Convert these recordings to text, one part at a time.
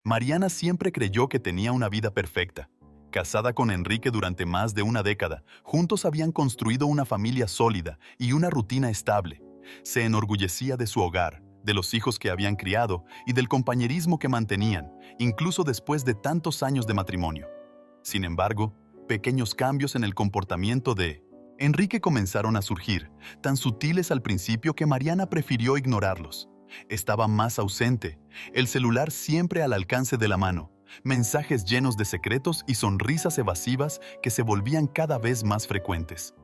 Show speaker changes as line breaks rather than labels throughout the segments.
Mariana siempre creyó que tenía una vida perfecta. Casada con Enrique durante más de una década, juntos habían construido una familia sólida y una rutina estable. Se enorgullecía de su hogar, de los hijos que habían criado y del compañerismo que mantenían, incluso después de tantos años de matrimonio. Sin embargo, pequeños cambios en el comportamiento de Enrique comenzaron a surgir, tan sutiles al principio que Mariana prefirió ignorarlos. Estaba más ausente, el celular siempre al alcance de la mano, mensajes llenos de secretos y sonrisas evasivas que se volvían cada vez más frecuentes.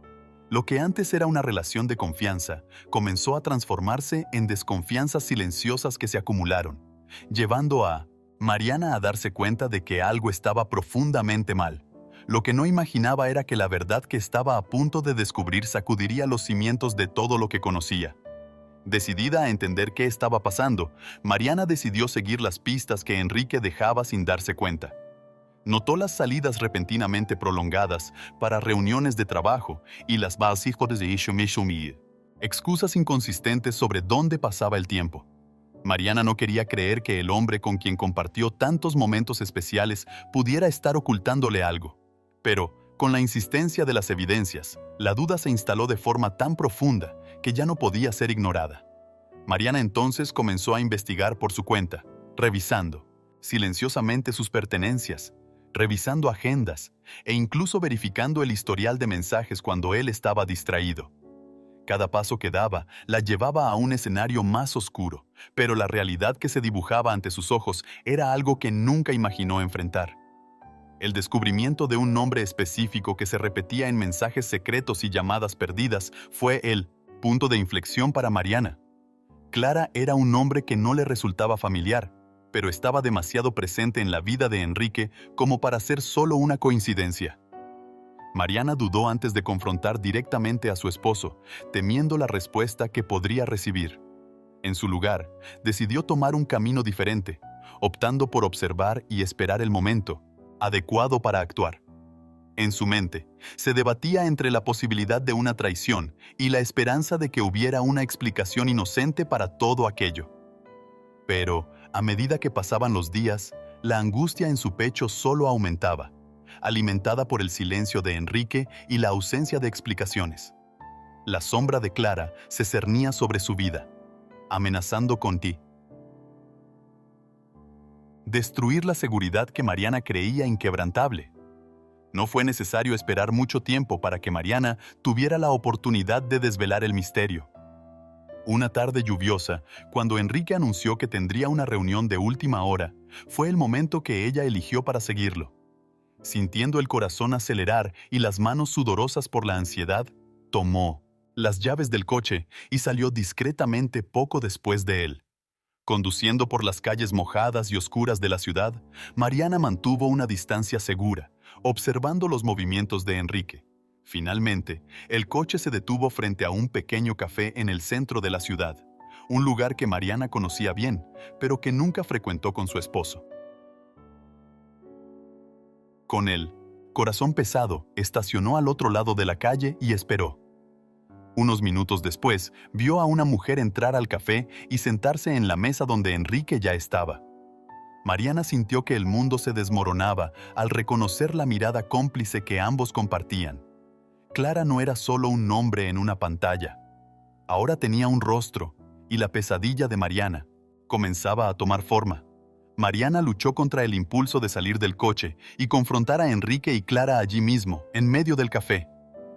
Lo que antes era una relación de confianza comenzó a transformarse en desconfianzas silenciosas que se acumularon, llevando a Mariana a darse cuenta de que algo estaba profundamente mal. Lo que no imaginaba era que la verdad que estaba a punto de descubrir sacudiría los cimientos de todo lo que conocía. Decidida a entender qué estaba pasando, Mariana decidió seguir las pistas que Enrique dejaba sin darse cuenta. Notó las salidas repentinamente prolongadas para reuniones de trabajo y las excusas inconsistentes sobre dónde pasaba el tiempo. Mariana no quería creer que el hombre con quien compartió tantos momentos especiales pudiera estar ocultándole algo. Pero, con la insistencia de las evidencias, la duda se instaló de forma tan profunda que ya no podía ser ignorada. Mariana entonces comenzó a investigar por su cuenta, revisando silenciosamente sus pertenencias, revisando agendas e incluso verificando el historial de mensajes cuando él estaba distraído. Cada paso que daba la llevaba a un escenario más oscuro, pero la realidad que se dibujaba ante sus ojos era algo que nunca imaginó enfrentar. El descubrimiento de un nombre específico que se repetía en mensajes secretos y llamadas perdidas fue el punto de inflexión para Mariana. Clara era un nombre que no le resultaba familiar, pero estaba demasiado presente en la vida de Enrique como para ser solo una coincidencia. Mariana dudó antes de confrontar directamente a su esposo, temiendo la respuesta que podría recibir. En su lugar, decidió tomar un camino diferente, optando por observar y esperar el momento adecuado para actuar. En su mente, se debatía entre la posibilidad de una traición y la esperanza de que hubiera una explicación inocente para todo aquello. Pero, a medida que pasaban los días, la angustia en su pecho solo aumentaba, alimentada por el silencio de Enrique y la ausencia de explicaciones. La sombra de Clara se cernía sobre su vida, amenazando con destruir la seguridad que Mariana creía inquebrantable. No fue necesario esperar mucho tiempo para que Mariana tuviera la oportunidad de desvelar el misterio. Una tarde lluviosa, cuando Enrique anunció que tendría una reunión de última hora, fue el momento que ella eligió para seguirlo. Sintiendo el corazón acelerar y las manos sudorosas por la ansiedad, tomó las llaves del coche y salió discretamente poco después de él. Conduciendo por las calles mojadas y oscuras de la ciudad, Mariana mantuvo una distancia segura, observando los movimientos de Enrique. Finalmente, el coche se detuvo frente a un pequeño café en el centro de la ciudad, un lugar que Mariana conocía bien, pero que nunca frecuentó con su esposo. Con él, corazón pesado, estacionó al otro lado de la calle y esperó. Unos minutos después, vio a una mujer entrar al café y sentarse en la mesa donde Enrique ya estaba. Mariana sintió que el mundo se desmoronaba al reconocer la mirada cómplice que ambos compartían. Clara no era solo un nombre en una pantalla. Ahora tenía un rostro, y la pesadilla de Mariana comenzaba a tomar forma. Mariana luchó contra el impulso de salir del coche y confrontar a Enrique y Clara allí mismo, en medio del café.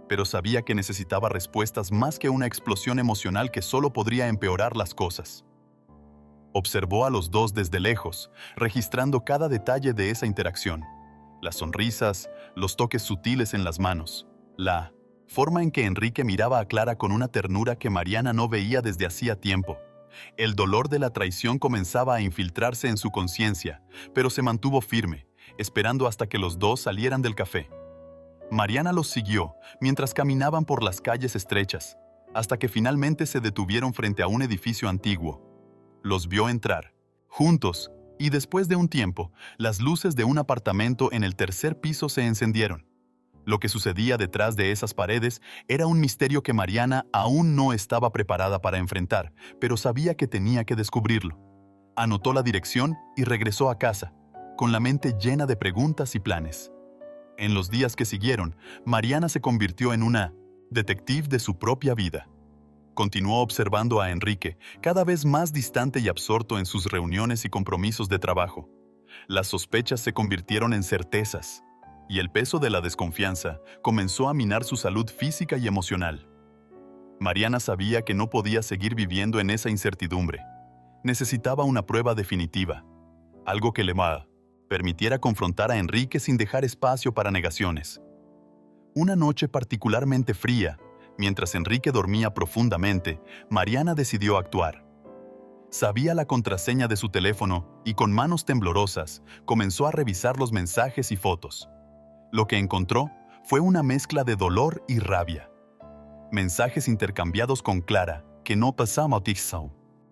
Pero sabía que necesitaba respuestas más que una explosión emocional que solo podría empeorar las cosas. Observó a los dos desde lejos, registrando cada detalle de esa interacción. Las sonrisas, los toques sutiles en las manos, la forma en que Enrique miraba a Clara con una ternura que Mariana no veía desde hacía tiempo. El dolor de la traición comenzaba a infiltrarse en su conciencia, pero se mantuvo firme, esperando hasta que los dos salieran del café. Mariana los siguió mientras caminaban por las calles estrechas, hasta que finalmente se detuvieron frente a un edificio antiguo. Los vio entrar, juntos, y después de un tiempo, las luces de un apartamento en el tercer piso se encendieron. Lo que sucedía detrás de esas paredes era un misterio que Mariana aún no estaba preparada para enfrentar, pero sabía que tenía que descubrirlo. Anotó la dirección y regresó a casa, con la mente llena de preguntas y planes. En los días que siguieron, Mariana se convirtió en una detective de su propia vida. Continuó observando a Enrique, cada vez más distante y absorto en sus reuniones y compromisos de trabajo. Las sospechas se convirtieron en certezas, y el peso de la desconfianza comenzó a minar su salud física y emocional. Mariana sabía que no podía seguir viviendo en esa incertidumbre. Necesitaba una prueba definitiva, algo que le permitiera confrontar a Enrique sin dejar espacio para negaciones. Una noche particularmente fría, mientras Enrique dormía profundamente, Mariana decidió actuar. Sabía la contraseña de su teléfono y con manos temblorosas comenzó a revisar los mensajes y fotos. Lo que encontró fue una mezcla de dolor y rabia. Mensajes intercambiados con Clara, que no pasaban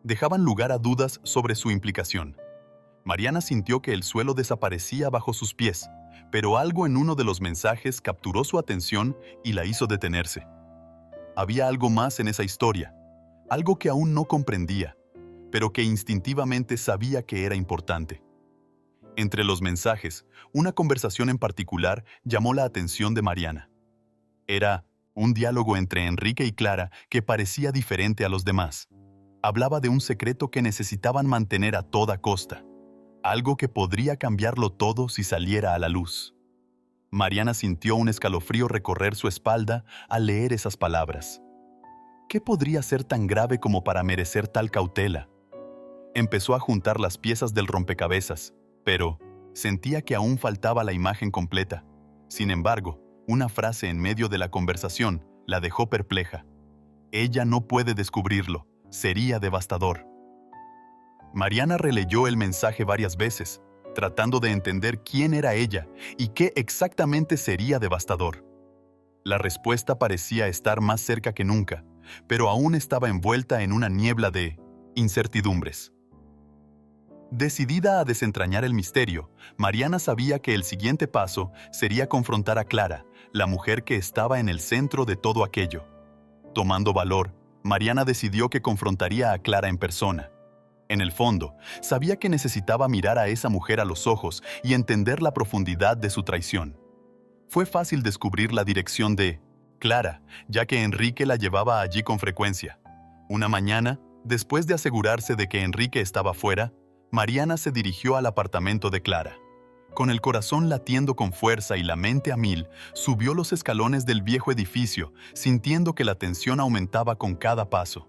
dejaban lugar a dudas sobre su implicación. Mariana sintió que el suelo desaparecía bajo sus pies, pero algo en uno de los mensajes capturó su atención y la hizo detenerse. Había algo más en esa historia, algo que aún no comprendía, pero que instintivamente sabía que era importante. Entre los mensajes, una conversación en particular llamó la atención de Mariana. Era un diálogo entre Enrique y Clara que parecía diferente a los demás. Hablaba de un secreto que necesitaban mantener a toda costa, algo que podría cambiarlo todo si saliera a la luz. Mariana sintió un escalofrío recorrer su espalda al leer esas palabras. ¿Qué podría ser tan grave como para merecer tal cautela? Empezó a juntar las piezas del rompecabezas, pero sentía que aún faltaba la imagen completa. Sin embargo, una frase en medio de la conversación la dejó perpleja. Ella no puede descubrirlo, sería devastador. Mariana releyó el mensaje varias veces, tratando de entender quién era ella y qué exactamente sería devastador. La respuesta parecía estar más cerca que nunca, pero aún estaba envuelta en una niebla de incertidumbres. Decidida a desentrañar el misterio, Mariana sabía que el siguiente paso sería confrontar a Clara, la mujer que estaba en el centro de todo aquello. Tomando valor, Mariana decidió que confrontaría a Clara en persona. En el fondo, sabía que necesitaba mirar a esa mujer a los ojos y entender la profundidad de su traición. Fue fácil descubrir la dirección de Clara, ya que Enrique la llevaba allí con frecuencia. Una mañana, después de asegurarse de que Enrique estaba fuera, Mariana se dirigió al apartamento de Clara. Con el corazón latiendo con fuerza y la mente a mil, subió los escalones del viejo edificio, sintiendo que la tensión aumentaba con cada paso.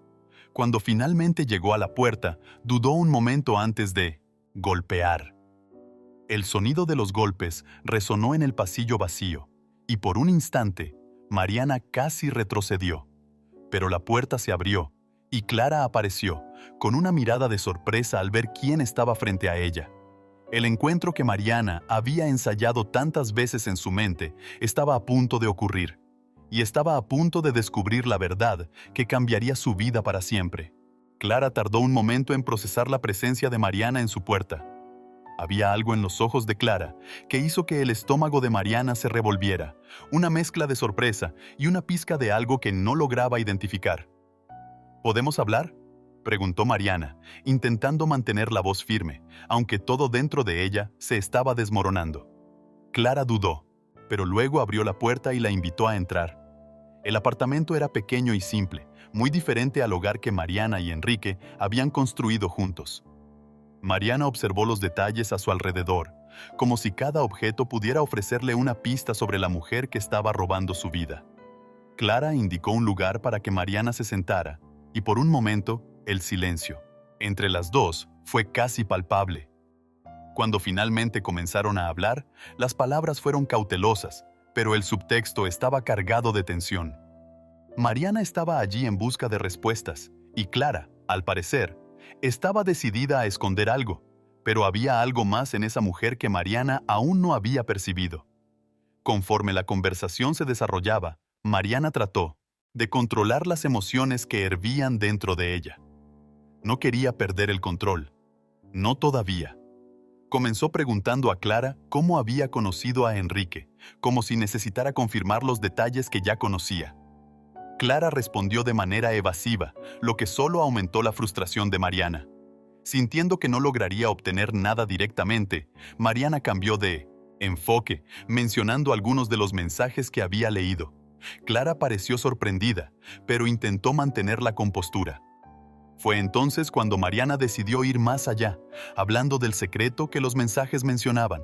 Cuando finalmente llegó a la puerta, dudó un momento antes de golpear. El sonido de los golpes resonó en el pasillo vacío, y por un instante, Mariana casi retrocedió. Pero la puerta se abrió, y Clara apareció, con una mirada de sorpresa al ver quién estaba frente a ella. El encuentro que Mariana había ensayado tantas veces en su mente estaba a punto de ocurrir, y estaba a punto de descubrir la verdad que cambiaría su vida para siempre. Clara tardó un momento en procesar la presencia de Mariana en su puerta. Había algo en los ojos de Clara que hizo que el estómago de Mariana se revolviera, una mezcla de sorpresa y una pizca de algo que no lograba identificar. ¿Podemos hablar?, preguntó Mariana, intentando mantener la voz firme, aunque todo dentro de ella se estaba desmoronando. Clara dudó, pero luego abrió la puerta y la invitó a entrar. El apartamento era pequeño y simple, muy diferente al hogar que Mariana y Enrique habían construido juntos. Mariana observó los detalles a su alrededor, como si cada objeto pudiera ofrecerle una pista sobre la mujer que estaba robando su vida. Clara indicó un lugar para que Mariana se sentara, y por un momento, el silencio entre las dos fue casi palpable. Cuando finalmente comenzaron a hablar, las palabras fueron cautelosas, pero el subtexto estaba cargado de tensión. Mariana estaba allí en busca de respuestas, y Clara, al parecer, estaba decidida a esconder algo, pero había algo más en esa mujer que Mariana aún no había percibido. Conforme la conversación se desarrollaba, Mariana trató de controlar las emociones que hervían dentro de ella. No quería perder el control. No todavía. Comenzó preguntando a Clara cómo había conocido a Enrique, como si necesitara confirmar los detalles que ya conocía. Clara respondió de manera evasiva, lo que solo aumentó la frustración de Mariana. Sintiendo que no lograría obtener nada directamente, Mariana cambió de enfoque, mencionando algunos de los mensajes que había leído. Clara pareció sorprendida, pero intentó mantener la compostura. Fue entonces cuando Mariana decidió ir más allá, hablando del secreto que los mensajes mencionaban.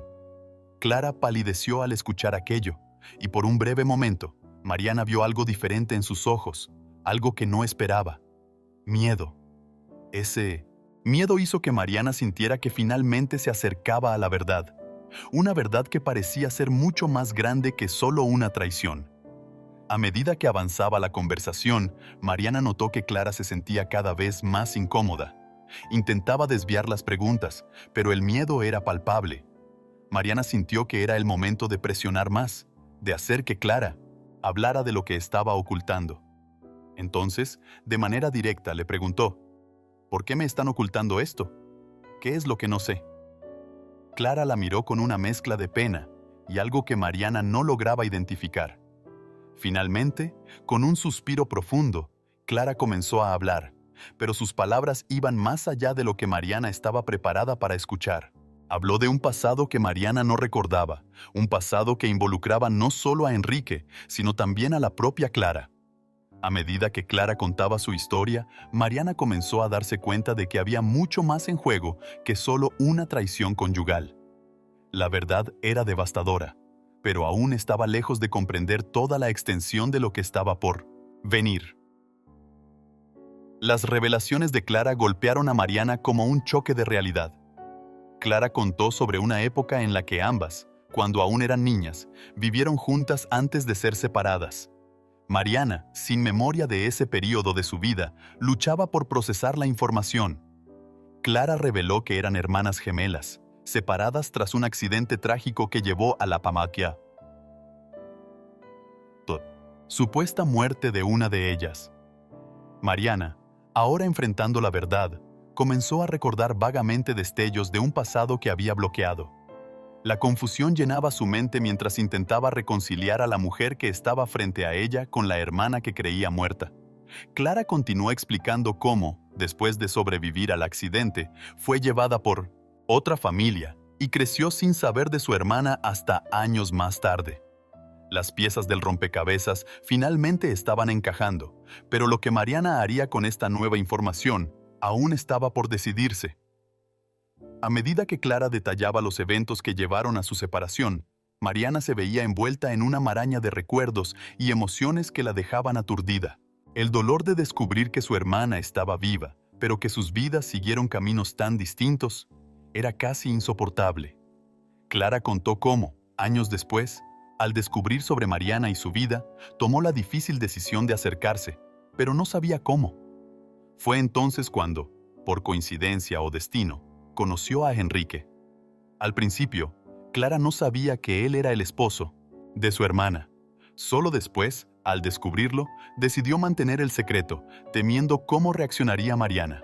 Clara palideció al escuchar aquello, y por un breve momento, Mariana vio algo diferente en sus ojos, algo que no esperaba. Miedo. Ese miedo hizo que Mariana sintiera que finalmente se acercaba a la verdad, una verdad que parecía ser mucho más grande que solo una traición. A medida que avanzaba la conversación, Mariana notó que Clara se sentía cada vez más incómoda. Intentaba desviar las preguntas, pero el miedo era palpable. Mariana sintió que era el momento de presionar más, de hacer que Clara hablara de lo que estaba ocultando. Entonces, de manera directa, le preguntó: ¿por qué me están ocultando esto? ¿Qué es lo que no sé? Clara la miró con una mezcla de pena y algo que Mariana no lograba identificar. Finalmente, con un suspiro profundo, Clara comenzó a hablar, pero sus palabras iban más allá de lo que Mariana estaba preparada para escuchar. Habló de un pasado que Mariana no recordaba, un pasado que involucraba no solo a Enrique, sino también a la propia Clara. A medida que Clara contaba su historia, Mariana comenzó a darse cuenta de que había mucho más en juego que solo una traición conyugal. La verdad era devastadora, pero aún estaba lejos de comprender toda la extensión de lo que estaba por venir. Las revelaciones de Clara golpearon a Mariana como un choque de realidad. Clara contó sobre una época en la que ambas, cuando aún eran niñas, vivieron juntas antes de ser separadas. Mariana, sin memoria de ese periodo de su vida, luchaba por procesar la información. Clara reveló que eran hermanas gemelas, separadas tras un accidente trágico que llevó a la pamaquia. Supuesta muerte de una de ellas. Mariana, ahora enfrentando la verdad, comenzó a recordar vagamente destellos de un pasado que había bloqueado. La confusión llenaba su mente mientras intentaba reconciliar a la mujer que estaba frente a ella con la hermana que creía muerta. Clara continuó explicando cómo, después de sobrevivir al accidente, fue llevada por otra familia y creció sin saber de su hermana hasta años más tarde. Las piezas del rompecabezas finalmente estaban encajando, pero lo que Mariana haría con esta nueva información aún estaba por decidirse. A medida que Clara detallaba los eventos que llevaron a su separación, Mariana se veía envuelta en una maraña de recuerdos y emociones que la dejaban aturdida. El dolor de descubrir que su hermana estaba viva, pero que sus vidas siguieron caminos tan distintos, era casi insoportable. Clara contó cómo, años después, al descubrir sobre Mariana y su vida, tomó la difícil decisión de acercarse, pero no sabía cómo. Fue entonces cuando, por coincidencia o destino, conoció a Enrique. Al principio, Clara no sabía que él era el esposo de su hermana. Solo después, al descubrirlo, decidió mantener el secreto, temiendo cómo reaccionaría Mariana.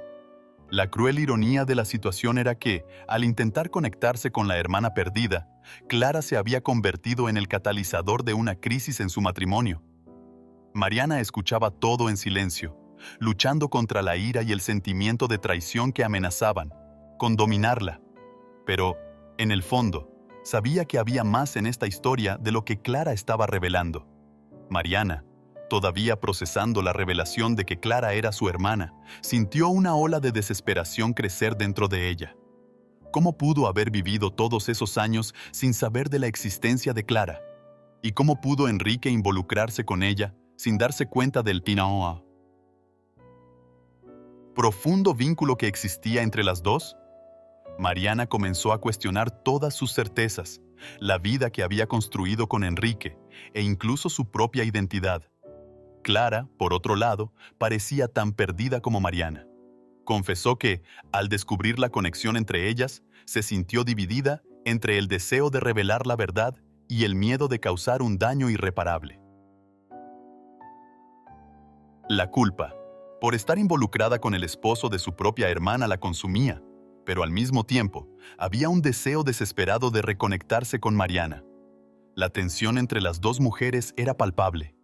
La cruel ironía de la situación era que, al intentar conectarse con la hermana perdida, Clara se había convertido en el catalizador de una crisis en su matrimonio. Mariana escuchaba todo en silencio, luchando contra la ira y el sentimiento de traición que amenazaban con dominarla. Pero, en el fondo, sabía que había más en esta historia de lo que Clara estaba revelando. Mariana, todavía procesando la revelación de que Clara era su hermana, sintió una ola de desesperación crecer dentro de ella. ¿Cómo pudo haber vivido todos esos años sin saber de la existencia de Clara? ¿Y cómo pudo Enrique involucrarse con ella sin darse cuenta del profundo vínculo que existía entre las dos? Mariana comenzó a cuestionar todas sus certezas, la vida que había construido con Enrique e incluso su propia identidad. Clara, por otro lado, parecía tan perdida como Mariana. Confesó que, al descubrir la conexión entre ellas, se sintió dividida entre el deseo de revelar la verdad y el miedo de causar un daño irreparable. La culpa, por estar involucrada con el esposo de su propia hermana, la consumía, pero al mismo tiempo, había un deseo desesperado de reconectarse con Mariana. La tensión entre las dos mujeres era palpable,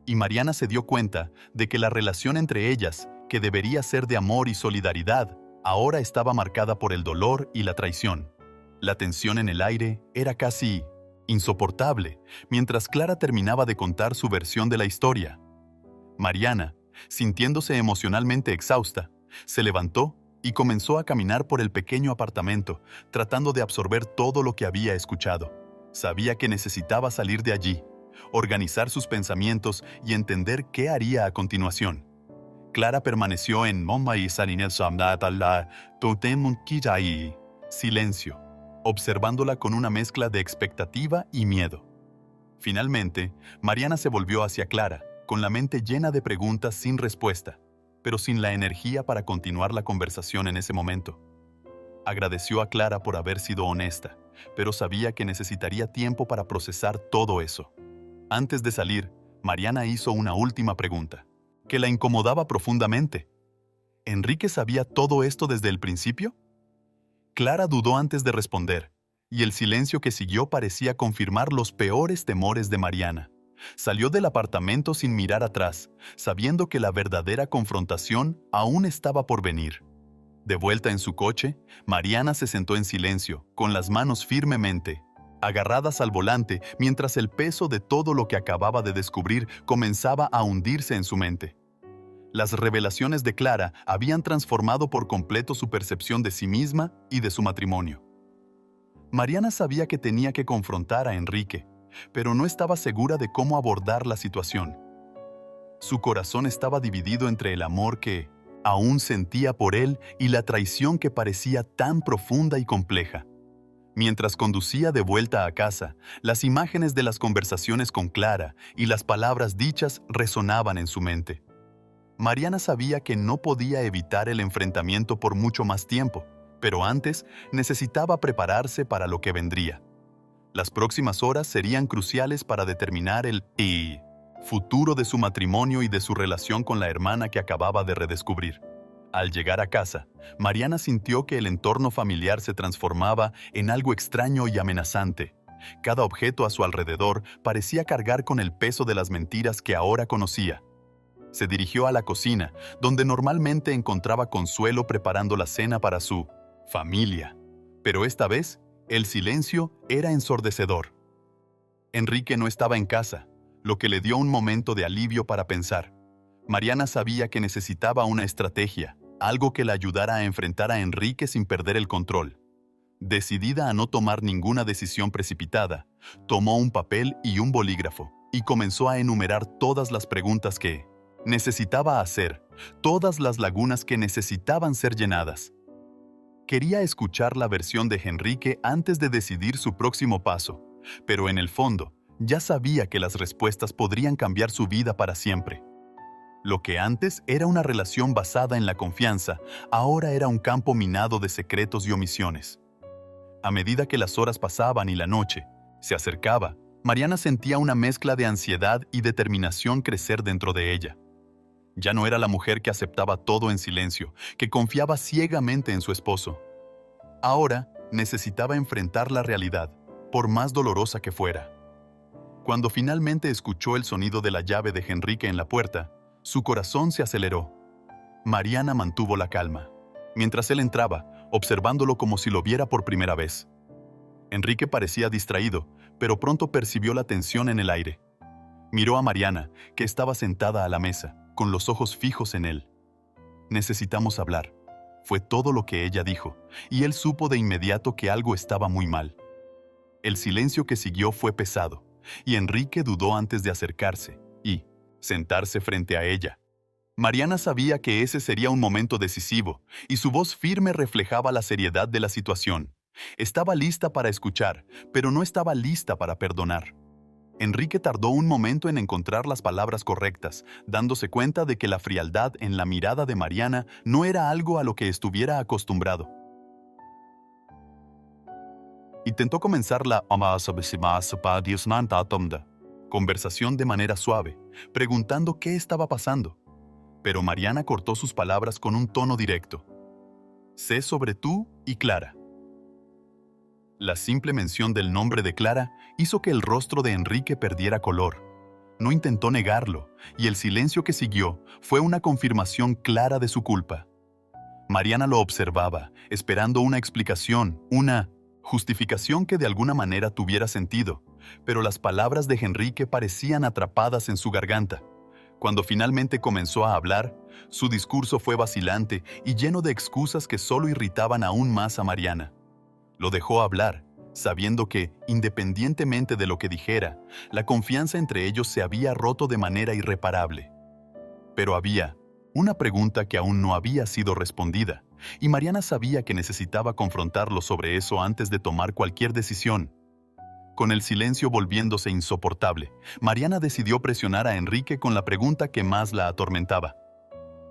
y Mariana se dio cuenta de que la relación entre ellas, que debería ser de amor y solidaridad, ahora estaba marcada por el dolor y la traición. La tensión en el aire era casi insoportable, mientras Clara terminaba de contar su versión de la historia. Mariana, sintiéndose emocionalmente exhausta, se levantó y comenzó a caminar por el pequeño apartamento, tratando de absorber todo lo que había escuchado. Sabía que necesitaba salir de allí, organizar sus pensamientos y entender qué haría a continuación. Clara permaneció en silencio, observándola con una mezcla de expectativa y miedo. Finalmente, Mariana se volvió hacia Clara, con la mente llena de preguntas sin respuesta, pero sin la energía para continuar la conversación en ese momento. Agradeció a Clara por haber sido honesta, pero sabía que necesitaría tiempo para procesar todo eso. Antes de salir, Mariana hizo una última pregunta, que la incomodaba profundamente. ¿Enrique sabía todo esto desde el principio? Clara dudó antes de responder, y el silencio que siguió parecía confirmar los peores temores de Mariana. Salió del apartamento sin mirar atrás, sabiendo que la verdadera confrontación aún estaba por venir. De vuelta en su coche, Mariana se sentó en silencio, con las manos firmemente agarradas al volante, mientras el peso de todo lo que acababa de descubrir comenzaba a hundirse en su mente. Las revelaciones de Clara habían transformado por completo su percepción de sí misma y de su matrimonio. Mariana sabía que tenía que confrontar a Enrique, pero no estaba segura de cómo abordar la situación. Su corazón estaba dividido entre el amor que aún sentía por él y la traición que parecía tan profunda y compleja. Mientras conducía de vuelta a casa, las imágenes de las conversaciones con Clara y las palabras dichas resonaban en su mente. Mariana sabía que no podía evitar el enfrentamiento por mucho más tiempo, pero antes necesitaba prepararse para lo que vendría. Las próximas horas serían cruciales para determinar el futuro de su matrimonio y de su relación con la hermana que acababa de redescubrir. Al llegar a casa, Mariana sintió que el entorno familiar se transformaba en algo extraño y amenazante. Cada objeto a su alrededor parecía cargar con el peso de las mentiras que ahora conocía. Se dirigió a la cocina, donde normalmente encontraba consuelo preparando la cena para su familia. Pero esta vez, el silencio era ensordecedor. Enrique no estaba en casa, lo que le dio un momento de alivio para pensar. Mariana sabía que necesitaba una estrategia, algo que la ayudara a enfrentar a Enrique sin perder el control. Decidida a no tomar ninguna decisión precipitada, tomó un papel y un bolígrafo y comenzó a enumerar todas las preguntas que necesitaba hacer, todas las lagunas que necesitaban ser llenadas. Quería escuchar la versión de Enrique antes de decidir su próximo paso, pero en el fondo, ya sabía que las respuestas podrían cambiar su vida para siempre. Lo que antes era una relación basada en la confianza, ahora era un campo minado de secretos y omisiones. A medida que las horas pasaban y la noche se acercaba, Mariana sentía una mezcla de ansiedad y determinación crecer dentro de ella. Ya no era la mujer que aceptaba todo en silencio, que confiaba ciegamente en su esposo. Ahora necesitaba enfrentar la realidad, por más dolorosa que fuera. Cuando finalmente escuchó el sonido de la llave de Enrique en la puerta, su corazón se aceleró. Mariana mantuvo la calma, mientras él entraba, observándolo como si lo viera por primera vez. Enrique parecía distraído, pero pronto percibió la tensión en el aire. Miró a Mariana, que estaba sentada a la mesa, con los ojos fijos en él. «Necesitamos hablar», fue todo lo que ella dijo, y él supo de inmediato que algo estaba muy mal. El silencio que siguió fue pesado, y Enrique dudó antes de acercarse y sentarse frente a ella. Mariana sabía que ese sería un momento decisivo, y su voz firme reflejaba la seriedad de la situación. Estaba lista para escuchar, pero no estaba lista para perdonar. Enrique tardó un momento en encontrar las palabras correctas, dándose cuenta de que la frialdad en la mirada de Mariana no era algo a lo que estuviera acostumbrado. Intentó comenzar la conversación de manera suave, preguntando qué estaba pasando. Pero Mariana cortó sus palabras con un tono directo. «Sé sobre tú y Clara». La simple mención del nombre de Clara hizo que el rostro de Enrique perdiera color. No intentó negarlo, y el silencio que siguió fue una confirmación clara de su culpa. Mariana lo observaba, esperando una explicación, una justificación que de alguna manera tuviera sentido, pero las palabras de Enrique parecían atrapadas en su garganta. Cuando finalmente comenzó a hablar, su discurso fue vacilante y lleno de excusas que solo irritaban aún más a Mariana. Lo dejó hablar, sabiendo que, independientemente de lo que dijera, la confianza entre ellos se había roto de manera irreparable. Pero había una pregunta que aún no había sido respondida, y Mariana sabía que necesitaba confrontarlo sobre eso antes de tomar cualquier decisión. Con el silencio volviéndose insoportable, Mariana decidió presionar a Enrique con la pregunta que más la atormentaba.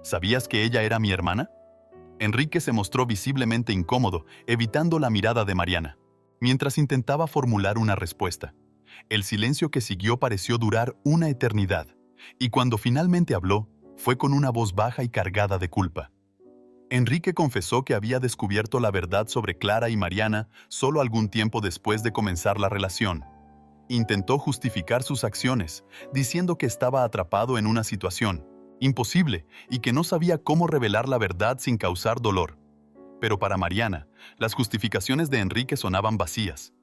¿Sabías que ella era mi hermana? Enrique se mostró visiblemente incómodo, evitando la mirada de Mariana, mientras intentaba formular una respuesta. El silencio que siguió pareció durar una eternidad, y cuando finalmente habló, fue con una voz baja y cargada de culpa. Enrique confesó que había descubierto la verdad sobre Clara y Mariana solo algún tiempo después de comenzar la relación. Intentó justificar sus acciones, diciendo que estaba atrapado en una situación imposible y que no sabía cómo revelar la verdad sin causar dolor. Pero para Mariana, las justificaciones de Enrique sonaban vacías.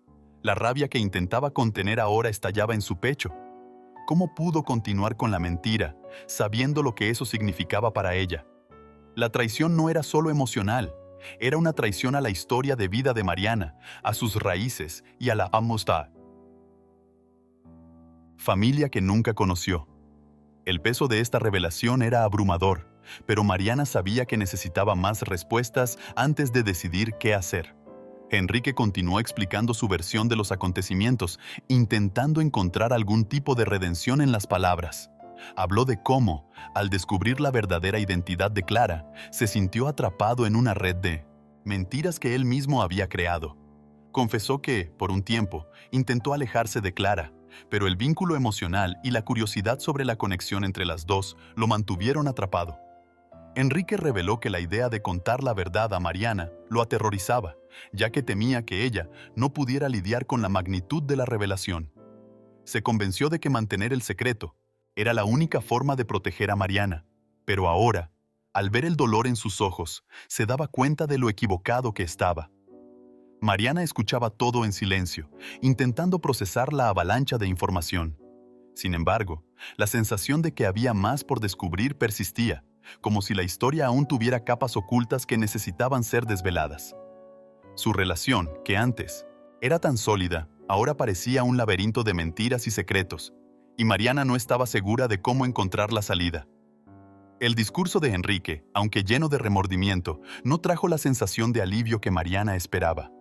La rabia que intentaba contener ahora estallaba en su pecho. ¿Cómo pudo continuar con la mentira, sabiendo lo que eso significaba para ella? La traición no era solo emocional, era una traición a la historia de vida de Mariana, a sus raíces y a la amistad. Familia que nunca conoció. El peso de esta revelación era abrumador, pero Mariana sabía que necesitaba más respuestas antes de decidir qué hacer. Enrique continuó explicando su versión de los acontecimientos, intentando encontrar algún tipo de redención en las palabras. Habló de cómo, al descubrir la verdadera identidad de Clara, se sintió atrapado en una red de mentiras que él mismo había creado. Confesó que, por un tiempo, intentó alejarse de Clara, pero el vínculo emocional y la curiosidad sobre la conexión entre las dos lo mantuvieron atrapado. Enrique reveló que la idea de contar la verdad a Mariana lo aterrorizaba, ya que temía que ella no pudiera lidiar con la magnitud de la revelación. Se convenció de que mantener el secreto era la única forma de proteger a Mariana, pero ahora, al ver el dolor en sus ojos, se daba cuenta de lo equivocado que estaba. Mariana escuchaba todo en silencio, intentando procesar la avalancha de información. Sin embargo, la sensación de que había más por descubrir persistía, como si la historia aún tuviera capas ocultas que necesitaban ser desveladas. Su relación, que antes era tan sólida, ahora parecía un laberinto de mentiras y secretos, y Mariana no estaba segura de cómo encontrar la salida. El discurso de Enrique, aunque lleno de remordimiento, no trajo la sensación de alivio que Mariana esperaba.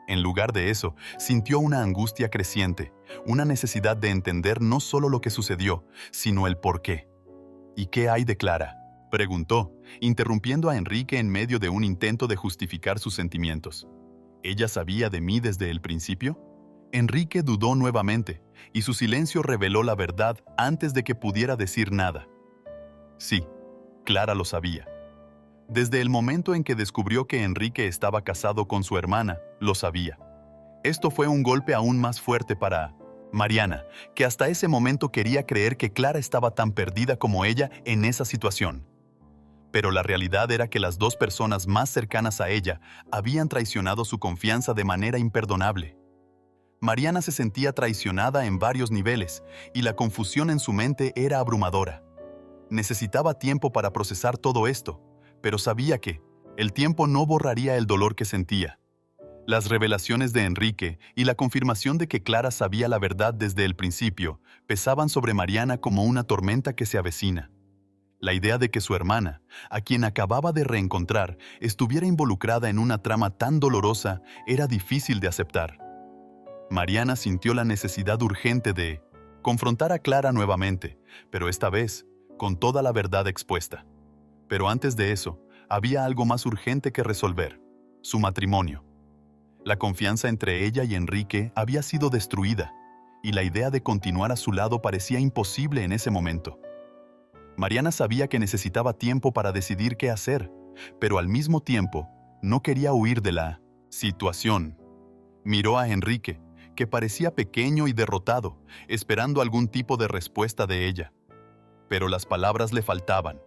En lugar de eso, sintió una angustia creciente, una necesidad de entender no solo lo que sucedió, sino el por qué. ¿Y qué hay de Clara?, preguntó, interrumpiendo a Enrique en medio de un intento de justificar sus sentimientos. ¿Ella sabía de mí desde el principio? Enrique dudó nuevamente, y su silencio reveló la verdad antes de que pudiera decir nada. Sí, Clara lo sabía. Desde el momento en que descubrió que Enrique estaba casado con su hermana, lo sabía. Esto fue un golpe aún más fuerte para Mariana, que hasta ese momento quería creer que Clara estaba tan perdida como ella en esa situación. Pero la realidad era que las dos personas más cercanas a ella habían traicionado su confianza de manera imperdonable. Mariana se sentía traicionada en varios niveles, y la confusión en su mente era abrumadora. Necesitaba tiempo para procesar todo esto, pero sabía que el tiempo no borraría el dolor que sentía. Las revelaciones de Enrique y la confirmación de que Clara sabía la verdad desde el principio pesaban sobre Mariana como una tormenta que se avecina. La idea de que su hermana, a quien acababa de reencontrar, estuviera involucrada en una trama tan dolorosa era difícil de aceptar. Mariana sintió la necesidad urgente de confrontar a Clara nuevamente, pero esta vez con toda la verdad expuesta. Pero antes de eso, había algo más urgente que resolver: su matrimonio. La confianza entre ella y Enrique había sido destruida, y la idea de continuar a su lado parecía imposible en ese momento. Mariana sabía que necesitaba tiempo para decidir qué hacer, pero al mismo tiempo no quería huir de la situación. Miró a Enrique, que parecía pequeño y derrotado, esperando algún tipo de respuesta de ella. Pero las palabras le faltaban.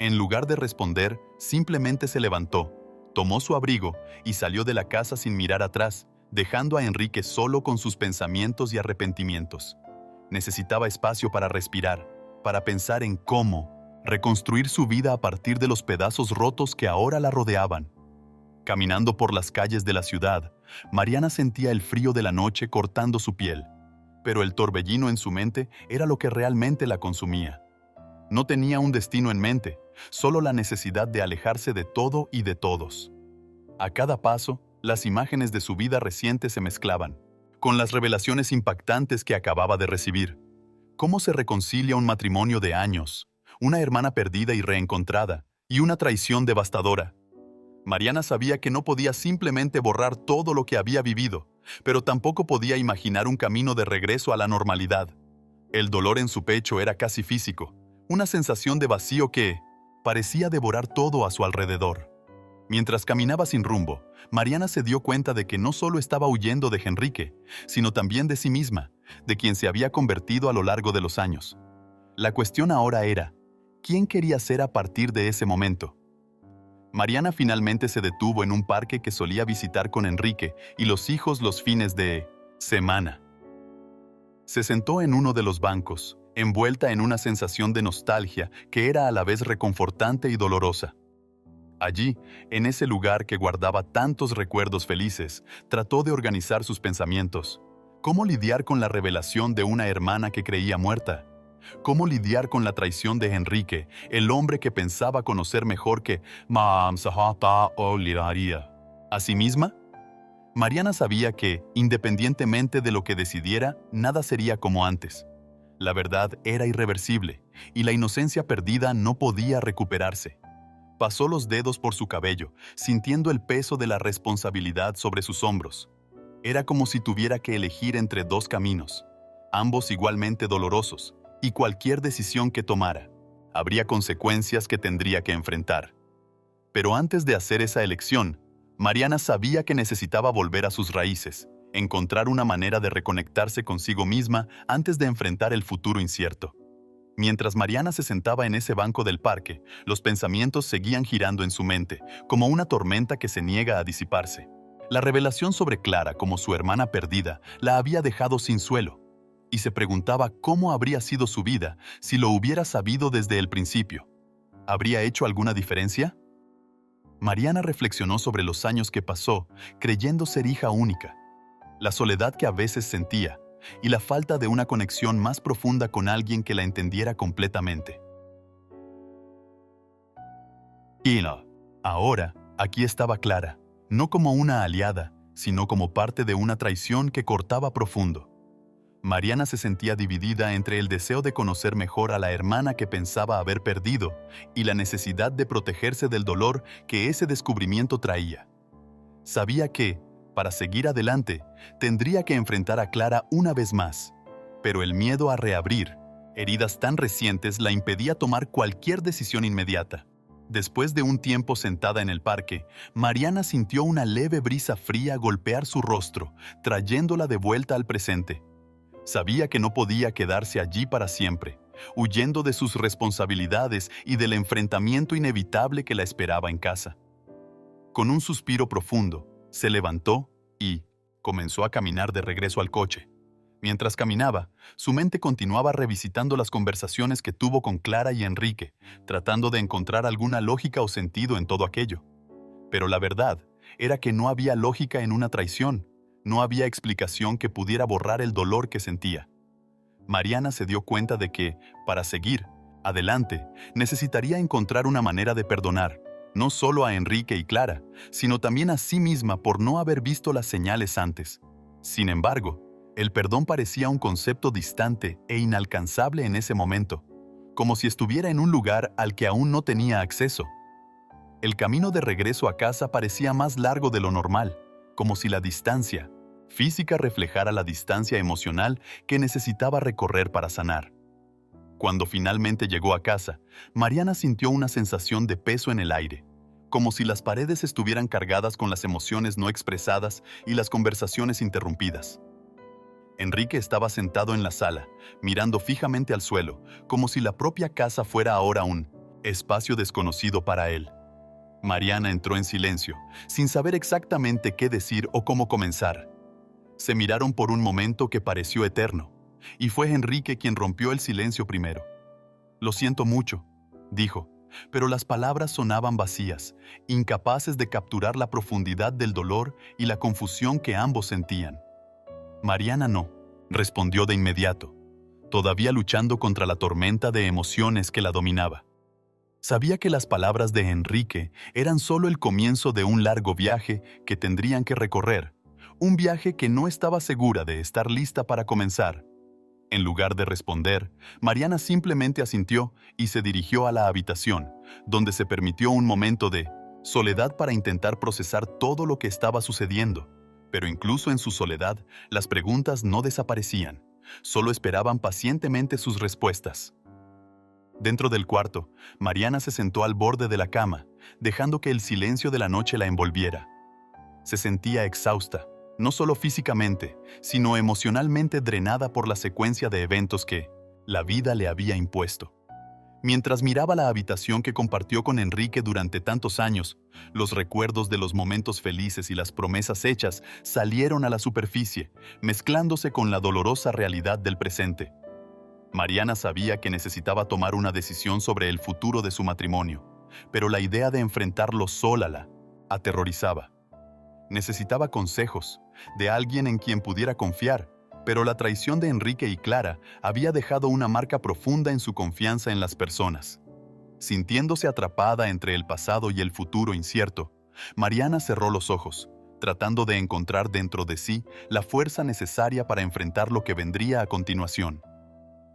En lugar de responder, simplemente se levantó, tomó su abrigo y salió de la casa sin mirar atrás, dejando a Enrique solo con sus pensamientos y arrepentimientos. Necesitaba espacio para respirar, para pensar en cómo reconstruir su vida a partir de los pedazos rotos que ahora la rodeaban. Caminando por las calles de la ciudad, Mariana sentía el frío de la noche cortando su piel, pero el torbellino en su mente era lo que realmente la consumía. No tenía un destino en mente, solo la necesidad de alejarse de todo y de todos. A cada paso, las imágenes de su vida reciente se mezclaban, con las revelaciones impactantes que acababa de recibir. ¿Cómo se reconcilia un matrimonio de años, una hermana perdida y reencontrada, y una traición devastadora? Mariana sabía que no podía simplemente borrar todo lo que había vivido, pero tampoco podía imaginar un camino de regreso a la normalidad. El dolor en su pecho era casi físico, una sensación de vacío que parecía devorar todo a su alrededor. Mientras caminaba sin rumbo, Mariana se dio cuenta de que no solo estaba huyendo de Enrique, sino también de sí misma, de quien se había convertido a lo largo de los años. La cuestión ahora era, ¿quién quería ser a partir de ese momento? Mariana finalmente se detuvo en un parque que solía visitar con Enrique y los hijos los fines de semana. Se sentó en uno de los bancos, envuelta en una sensación de nostalgia que era a la vez reconfortante y dolorosa. Allí, en ese lugar que guardaba tantos recuerdos felices, trató de organizar sus pensamientos. ¿Cómo lidiar con la revelación de una hermana que creía muerta? ¿Cómo lidiar con la traición de Enrique, el hombre que pensaba conocer mejor que a sí misma? Mariana sabía que, independientemente de lo que decidiera, nada sería como antes. La verdad era irreversible, y la inocencia perdida no podía recuperarse. Pasó los dedos por su cabello, sintiendo el peso de la responsabilidad sobre sus hombros. Era como si tuviera que elegir entre dos caminos, ambos igualmente dolorosos, y cualquier decisión que tomara, habría consecuencias que tendría que enfrentar. Pero antes de hacer esa elección, Mariana sabía que necesitaba volver a sus raíces, encontrar una manera de reconectarse consigo misma antes de enfrentar el futuro incierto. Mientras Mariana se sentaba en ese banco del parque, los pensamientos seguían girando en su mente, como una tormenta que se niega a disiparse. La revelación sobre Clara como su hermana perdida la había dejado sin suelo, y se preguntaba cómo habría sido su vida si lo hubiera sabido desde el principio. ¿Habría hecho alguna diferencia? Mariana reflexionó sobre los años que pasó, creyendo ser hija única, la soledad que a veces sentía, y la falta de una conexión más profunda con alguien que la entendiera completamente. Y no. Ahora, aquí estaba Clara, no como una aliada, sino como parte de una traición que cortaba profundo. Mariana se sentía dividida entre el deseo de conocer mejor a la hermana que pensaba haber perdido y la necesidad de protegerse del dolor que ese descubrimiento traía. Sabía que, para seguir adelante, tendría que enfrentar a Clara una vez más, pero el miedo a reabrir heridas tan recientes la impedía tomar cualquier decisión inmediata. Después de un tiempo sentada en el parque, Mariana sintió una leve brisa fría golpear su rostro, trayéndola de vuelta al presente. Sabía que no podía quedarse allí para siempre, huyendo de sus responsabilidades y del enfrentamiento inevitable que la esperaba en casa. Con un suspiro profundo, se levantó y comenzó a caminar de regreso al coche. Mientras caminaba, su mente continuaba revisitando las conversaciones que tuvo con Clara y Enrique, tratando de encontrar alguna lógica o sentido en todo aquello. Pero la verdad era que no había lógica en una traición, no había explicación que pudiera borrar el dolor que sentía. Mariana se dio cuenta de que, para seguir adelante, necesitaría encontrar una manera de perdonar, no solo a Enrique y Clara, sino también a sí misma por no haber visto las señales antes. Sin embargo, el perdón parecía un concepto distante e inalcanzable en ese momento, como si estuviera en un lugar al que aún no tenía acceso. El camino de regreso a casa parecía más largo de lo normal, como si la distancia física reflejara la distancia emocional que necesitaba recorrer para sanar. Cuando finalmente llegó a casa, Mariana sintió una sensación de peso en el aire, como si las paredes estuvieran cargadas con las emociones no expresadas y las conversaciones interrumpidas. Enrique estaba sentado en la sala, mirando fijamente al suelo, como si la propia casa fuera ahora un espacio desconocido para él. Mariana entró en silencio, sin saber exactamente qué decir o cómo comenzar. Se miraron por un momento que pareció eterno, y fue Enrique quien rompió el silencio primero. «Lo siento mucho», dijo, pero las palabras sonaban vacías, incapaces de capturar la profundidad del dolor y la confusión que ambos sentían. «Mariana no», respondió de inmediato, todavía luchando contra la tormenta de emociones que la dominaba. Sabía que las palabras de Enrique eran solo el comienzo de un largo viaje que tendrían que recorrer, un viaje que no estaba segura de estar lista para comenzar. En lugar de responder, Mariana simplemente asintió y se dirigió a la habitación, donde se permitió un momento de soledad para intentar procesar todo lo que estaba sucediendo. Pero incluso en su soledad, las preguntas no desaparecían, solo esperaban pacientemente sus respuestas. Dentro del cuarto, Mariana se sentó al borde de la cama, dejando que el silencio de la noche la envolviera. Se sentía exhausta, no solo físicamente, sino emocionalmente drenada por la secuencia de eventos que la vida le había impuesto. Mientras miraba la habitación que compartió con Enrique durante tantos años, los recuerdos de los momentos felices y las promesas hechas salieron a la superficie, mezclándose con la dolorosa realidad del presente. Mariana sabía que necesitaba tomar una decisión sobre el futuro de su matrimonio, pero la idea de enfrentarlo sola la aterrorizaba. Necesitaba consejos, de alguien en quien pudiera confiar, pero la traición de Enrique y Clara había dejado una marca profunda en su confianza en las personas. Sintiéndose atrapada entre el pasado y el futuro incierto, Mariana cerró los ojos, tratando de encontrar dentro de sí la fuerza necesaria para enfrentar lo que vendría a continuación.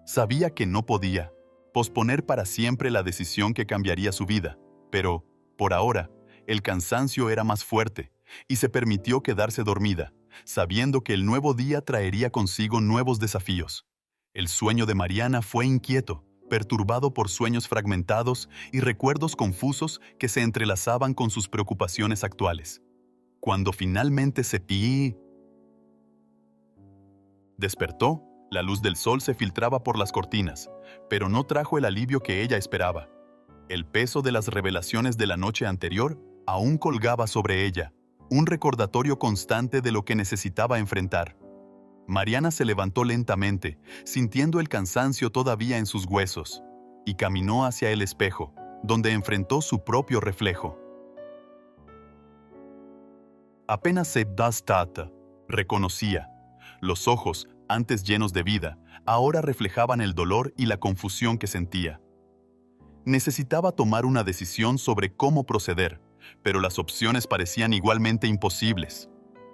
Sabía que no podía posponer para siempre la decisión que cambiaría su vida, pero, por ahora, el cansancio era más fuerte y se permitió quedarse dormida, sabiendo que el nuevo día traería consigo nuevos desafíos. El sueño de Mariana fue inquieto, perturbado por sueños fragmentados y recuerdos confusos que se entrelazaban con sus preocupaciones actuales. Cuando finalmente se despertó, la luz del sol se filtraba por las cortinas, pero no trajo el alivio que ella esperaba. El peso de las revelaciones de la noche anterior aún colgaba sobre ella, un recordatorio constante de lo que necesitaba enfrentar. Mariana se levantó lentamente, sintiendo el cansancio todavía en sus huesos, y caminó hacia el espejo, donde enfrentó su propio reflejo. Apenas se dastata, reconocía. Los ojos, antes llenos de vida, ahora reflejaban el dolor y la confusión que sentía. Necesitaba tomar una decisión sobre cómo proceder, pero las opciones parecían igualmente imposibles.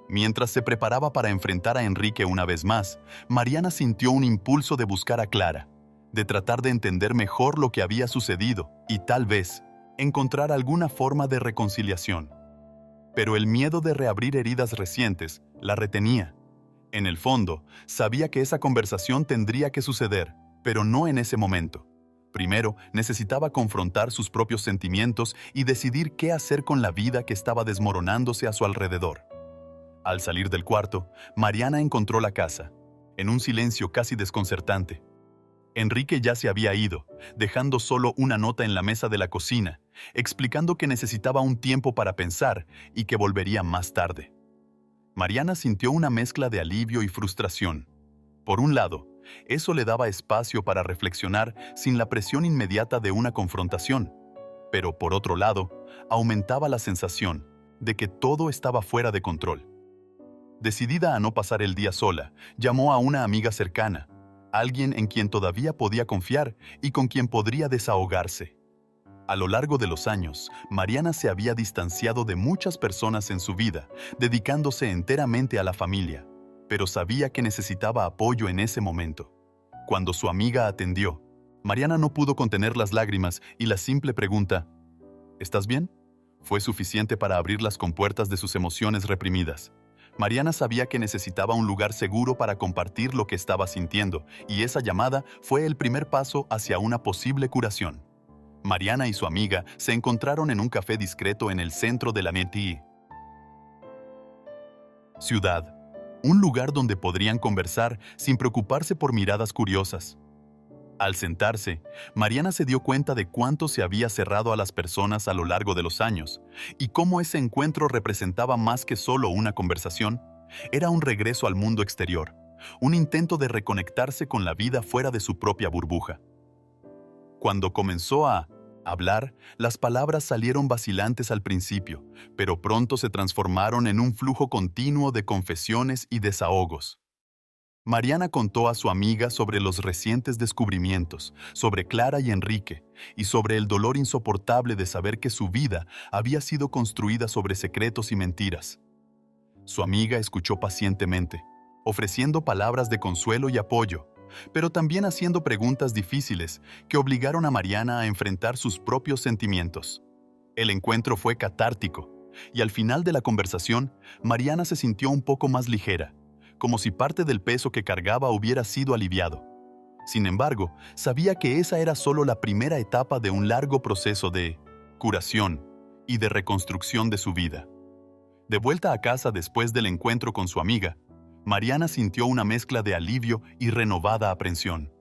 Mientras se preparaba para enfrentar a Enrique una vez más, Mariana sintió un impulso de buscar a Clara, de tratar de entender mejor lo que había sucedido y, tal vez, encontrar alguna forma de reconciliación. Pero el miedo de reabrir heridas recientes la retenía. En el fondo, sabía que esa conversación tendría que suceder, pero no en ese momento. Primero, necesitaba confrontar sus propios sentimientos y decidir qué hacer con la vida que estaba desmoronándose a su alrededor. Al salir del cuarto, Mariana encontró la casa, en un silencio casi desconcertante. Enrique ya se había ido, dejando solo una nota en la mesa de la cocina, explicando que necesitaba un tiempo para pensar y que volvería más tarde. Mariana sintió una mezcla de alivio y frustración. Por un lado, eso le daba espacio para reflexionar sin la presión inmediata de una confrontación. Pero por otro lado, aumentaba la sensación de que todo estaba fuera de control. Decidida a no pasar el día sola, llamó a una amiga cercana, alguien en quien todavía podía confiar y con quien podría desahogarse. A lo largo de los años, Mariana se había distanciado de muchas personas en su vida, dedicándose enteramente a la familia, pero sabía que necesitaba apoyo en ese momento. Cuando su amiga atendió, Mariana no pudo contener las lágrimas y la simple pregunta, ¿estás bien?, fue suficiente para abrir las compuertas de sus emociones reprimidas. Mariana sabía que necesitaba un lugar seguro para compartir lo que estaba sintiendo, y esa llamada fue el primer paso hacia una posible curación. Mariana y su amiga se encontraron en un café discreto en el centro de la ciudad, un lugar donde podrían conversar sin preocuparse por miradas curiosas. Al sentarse, Mariana se dio cuenta de cuánto se había cerrado a las personas a lo largo de los años, y cómo ese encuentro representaba más que solo una conversación. Era un regreso al mundo exterior, un intento de reconectarse con la vida fuera de su propia burbuja. Cuando comenzó a hablar, las palabras salieron vacilantes al principio, pero pronto se transformaron en un flujo continuo de confesiones y desahogos. Mariana contó a su amiga sobre los recientes descubrimientos, sobre Clara y Enrique, y sobre el dolor insoportable de saber que su vida había sido construida sobre secretos y mentiras. Su amiga escuchó pacientemente, ofreciendo palabras de consuelo y apoyo, pero también haciendo preguntas difíciles que obligaron a Mariana a enfrentar sus propios sentimientos. El encuentro fue catártico, y al final de la conversación, Mariana se sintió un poco más ligera, como si parte del peso que cargaba hubiera sido aliviado. Sin embargo, sabía que esa era solo la primera etapa de un largo proceso de curación y de reconstrucción de su vida. De vuelta a casa después del encuentro con su amiga, Mariana sintió una mezcla de alivio y renovada aprensión.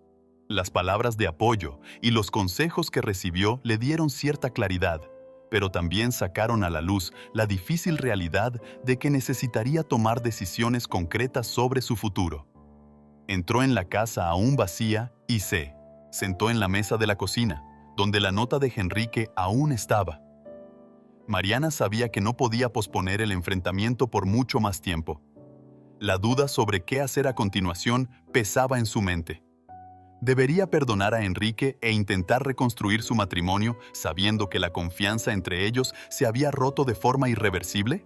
Las palabras de apoyo y los consejos que recibió le dieron cierta claridad, pero también sacaron a la luz la difícil realidad de que necesitaría tomar decisiones concretas sobre su futuro. Entró en la casa aún vacía y se sentó en la mesa de la cocina, donde la nota de Enrique aún estaba. Mariana sabía que no podía posponer el enfrentamiento por mucho más tiempo. La duda sobre qué hacer a continuación pesaba en su mente. ¿Debería perdonar a Enrique e intentar reconstruir su matrimonio sabiendo que la confianza entre ellos se había roto de forma irreversible?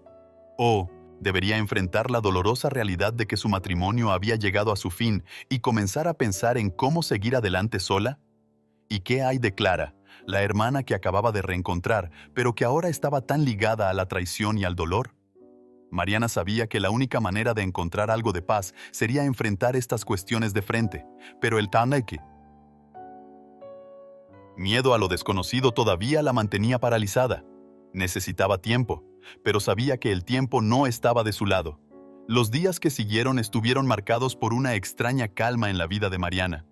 ¿O debería enfrentar la dolorosa realidad de que su matrimonio había llegado a su fin y comenzar a pensar en cómo seguir adelante sola? ¿Y qué hay de Clara, la hermana que acababa de reencontrar, pero que ahora estaba tan ligada a la traición y al dolor? Mariana sabía que la única manera de encontrar algo de paz sería enfrentar estas cuestiones de frente, pero el miedo a lo desconocido todavía la mantenía paralizada. Necesitaba tiempo, pero sabía que el tiempo no estaba de su lado. Los días que siguieron estuvieron marcados por una extraña calma en la vida de Mariana.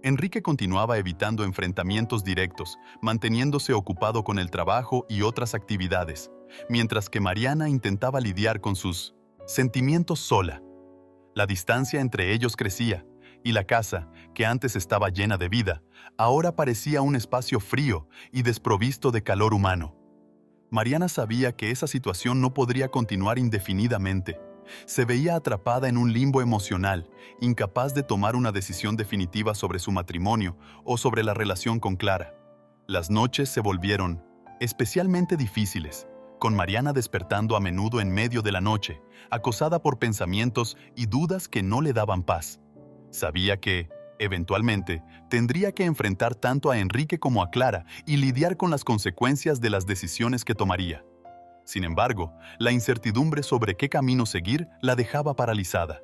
Enrique continuaba evitando enfrentamientos directos, manteniéndose ocupado con el trabajo y otras actividades, mientras que Mariana intentaba lidiar con sus sentimientos sola. La distancia entre ellos crecía, y la casa, que antes estaba llena de vida, ahora parecía un espacio frío y desprovisto de calor humano. Mariana sabía que esa situación no podría continuar indefinidamente. Se veía atrapada en un limbo emocional, incapaz de tomar una decisión definitiva sobre su matrimonio o sobre la relación con Clara. Las noches se volvieron especialmente difíciles, con Mariana despertando a menudo en medio de la noche, acosada por pensamientos y dudas que no le daban paz. Sabía que, eventualmente, tendría que enfrentar tanto a Enrique como a Clara y lidiar con las consecuencias de las decisiones que tomaría. Sin embargo, la incertidumbre sobre qué camino seguir la dejaba paralizada.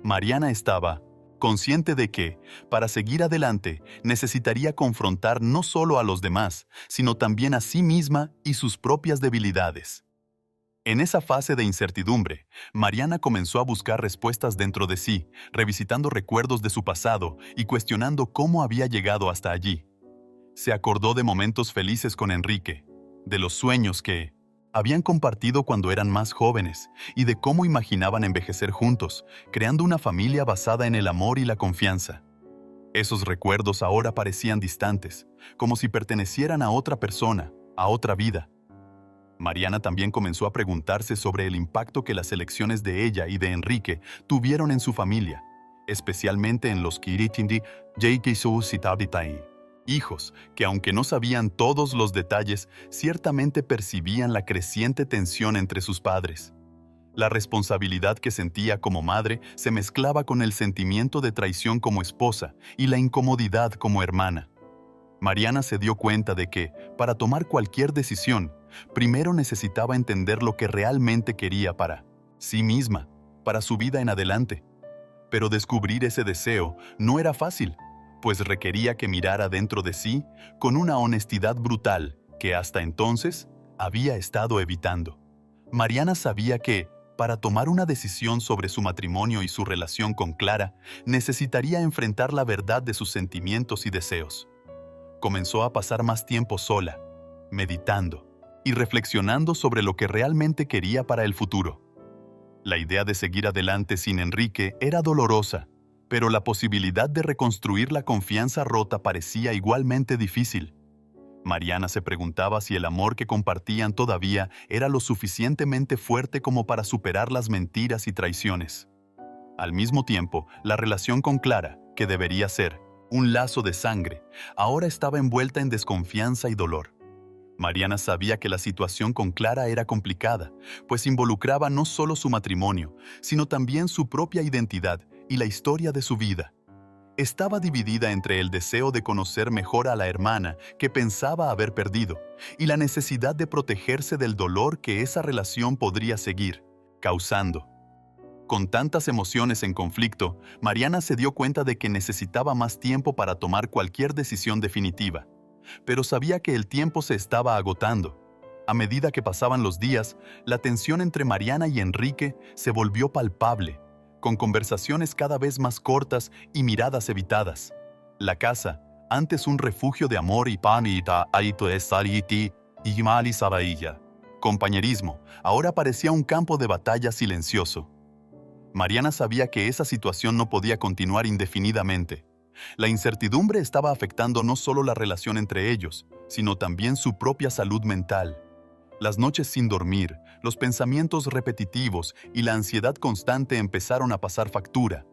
Mariana estaba consciente de que, para seguir adelante, necesitaría confrontar no solo a los demás, sino también a sí misma y sus propias debilidades. En esa fase de incertidumbre, Mariana comenzó a buscar respuestas dentro de sí, revisitando recuerdos de su pasado y cuestionando cómo había llegado hasta allí. Se acordó de momentos felices con Enrique, de los sueños que habían compartido cuando eran más jóvenes y de cómo imaginaban envejecer juntos, creando una familia basada en el amor y la confianza. Esos recuerdos ahora parecían distantes, como si pertenecieran a otra persona, a otra vida. Mariana también comenzó a preguntarse sobre el impacto que las elecciones de ella y de Enrique tuvieron en su familia, especialmente en los Kiritindi, Jaikisus y Tabitai. Hijos que, aunque no sabían todos los detalles, ciertamente percibían la creciente tensión entre sus padres. La responsabilidad que sentía como madre se mezclaba con el sentimiento de traición como esposa y la incomodidad como hermana. Mariana se dio cuenta de que, para tomar cualquier decisión, primero necesitaba entender lo que realmente quería para sí misma, para su vida en adelante. Pero descubrir ese deseo no era fácil, pues requería que mirara dentro de sí con una honestidad brutal que hasta entonces había estado evitando. Mariana sabía que para tomar una decisión sobre su matrimonio y su relación con Clara, necesitaría enfrentar la verdad de sus sentimientos y deseos. Comenzó a pasar más tiempo sola, meditando y reflexionando sobre lo que realmente quería para el futuro. La idea de seguir adelante sin Enrique era dolorosa, pero la posibilidad de reconstruir la confianza rota parecía igualmente difícil. Mariana se preguntaba si el amor que compartían todavía era lo suficientemente fuerte como para superar las mentiras y traiciones. Al mismo tiempo, la relación con Clara, que debería ser un lazo de sangre, ahora estaba envuelta en desconfianza y dolor. Mariana sabía que la situación con Clara era complicada, pues involucraba no solo su matrimonio, sino también su propia identidad y la historia de su vida. Estaba dividida entre el deseo de conocer mejor a la hermana que pensaba haber perdido y la necesidad de protegerse del dolor que esa relación podría seguir causando. Con tantas emociones en conflicto, Mariana se dio cuenta de que necesitaba más tiempo para tomar cualquier decisión definitiva, pero sabía que el tiempo se estaba agotando. A medida que pasaban los días, la tensión entre Mariana y Enrique se volvió palpable, con conversaciones cada vez más cortas y miradas evitadas. La casa, antes un refugio de amor y compañerismo, ahora parecía un campo de batalla silencioso. Mariana sabía que esa situación no podía continuar indefinidamente. La incertidumbre estaba afectando no solo la relación entre ellos, sino también su propia salud mental. Las noches sin dormir, los pensamientos repetitivos y la ansiedad constante empezaron a pasar factura.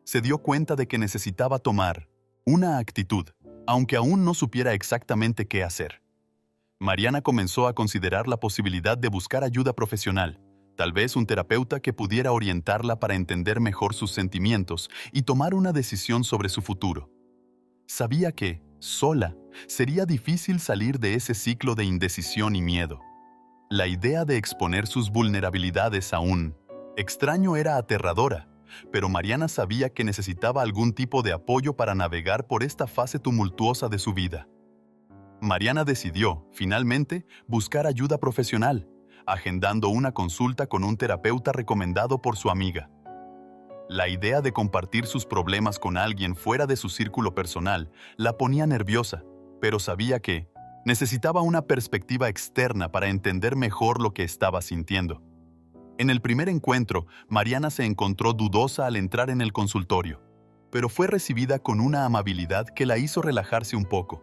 Se dio cuenta de que necesitaba tomar una actitud, aunque aún no supiera exactamente qué hacer. Mariana comenzó a considerar la posibilidad de buscar ayuda profesional, tal vez un terapeuta que pudiera orientarla para entender mejor sus sentimientos y tomar una decisión sobre su futuro. Sabía que, sola, sería difícil salir de ese ciclo de indecisión y miedo. La idea de exponer sus vulnerabilidades a un extraño era aterradora, pero Mariana sabía que necesitaba algún tipo de apoyo para navegar por esta fase tumultuosa de su vida. Mariana decidió, finalmente, buscar ayuda profesional, agendando una consulta con un terapeuta recomendado por su amiga. La idea de compartir sus problemas con alguien fuera de su círculo personal la ponía nerviosa, pero sabía que necesitaba una perspectiva externa para entender mejor lo que estaba sintiendo. En el primer encuentro, Mariana se encontró dudosa al entrar en el consultorio, pero fue recibida con una amabilidad que la hizo relajarse un poco.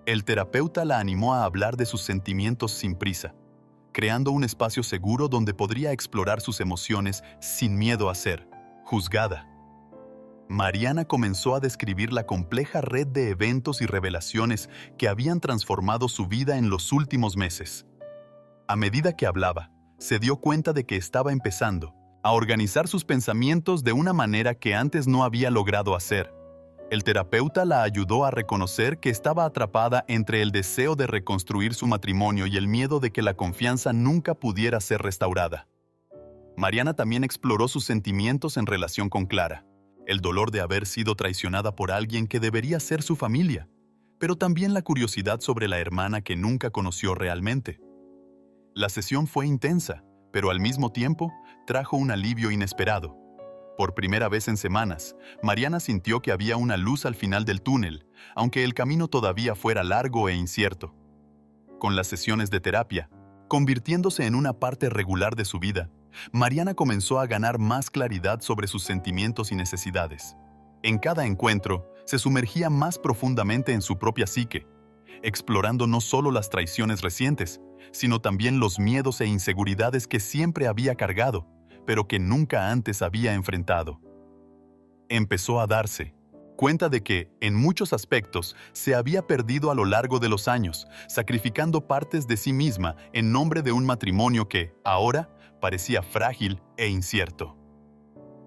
El terapeuta la animó a hablar de sus sentimientos sin prisa, creando un espacio seguro donde podría explorar sus emociones sin miedo a ser juzgada. Mariana comenzó a describir la compleja red de eventos y revelaciones que habían transformado su vida en los últimos meses. A medida que hablaba, se dio cuenta de que estaba empezando a organizar sus pensamientos de una manera que antes no había logrado hacer. El terapeuta la ayudó a reconocer que estaba atrapada entre el deseo de reconstruir su matrimonio y el miedo de que la confianza nunca pudiera ser restaurada. Mariana también exploró sus sentimientos en relación con Clara, el dolor de haber sido traicionada por alguien que debería ser su familia, pero también la curiosidad sobre la hermana que nunca conoció realmente. La sesión fue intensa, pero al mismo tiempo trajo un alivio inesperado. Por primera vez en semanas, Mariana sintió que había una luz al final del túnel, aunque el camino todavía fuera largo e incierto. Con las sesiones de terapia, convirtiéndose en una parte regular de su vida, Mariana comenzó a ganar más claridad sobre sus sentimientos y necesidades. En cada encuentro, se sumergía más profundamente en su propia psique, explorando no solo las traiciones recientes, sino también los miedos e inseguridades que siempre había cargado, pero que nunca antes había enfrentado. Empezó a darse cuenta de que, en muchos aspectos, se había perdido a lo largo de los años, sacrificando partes de sí misma en nombre de un matrimonio que, ahora, parecía frágil e incierto.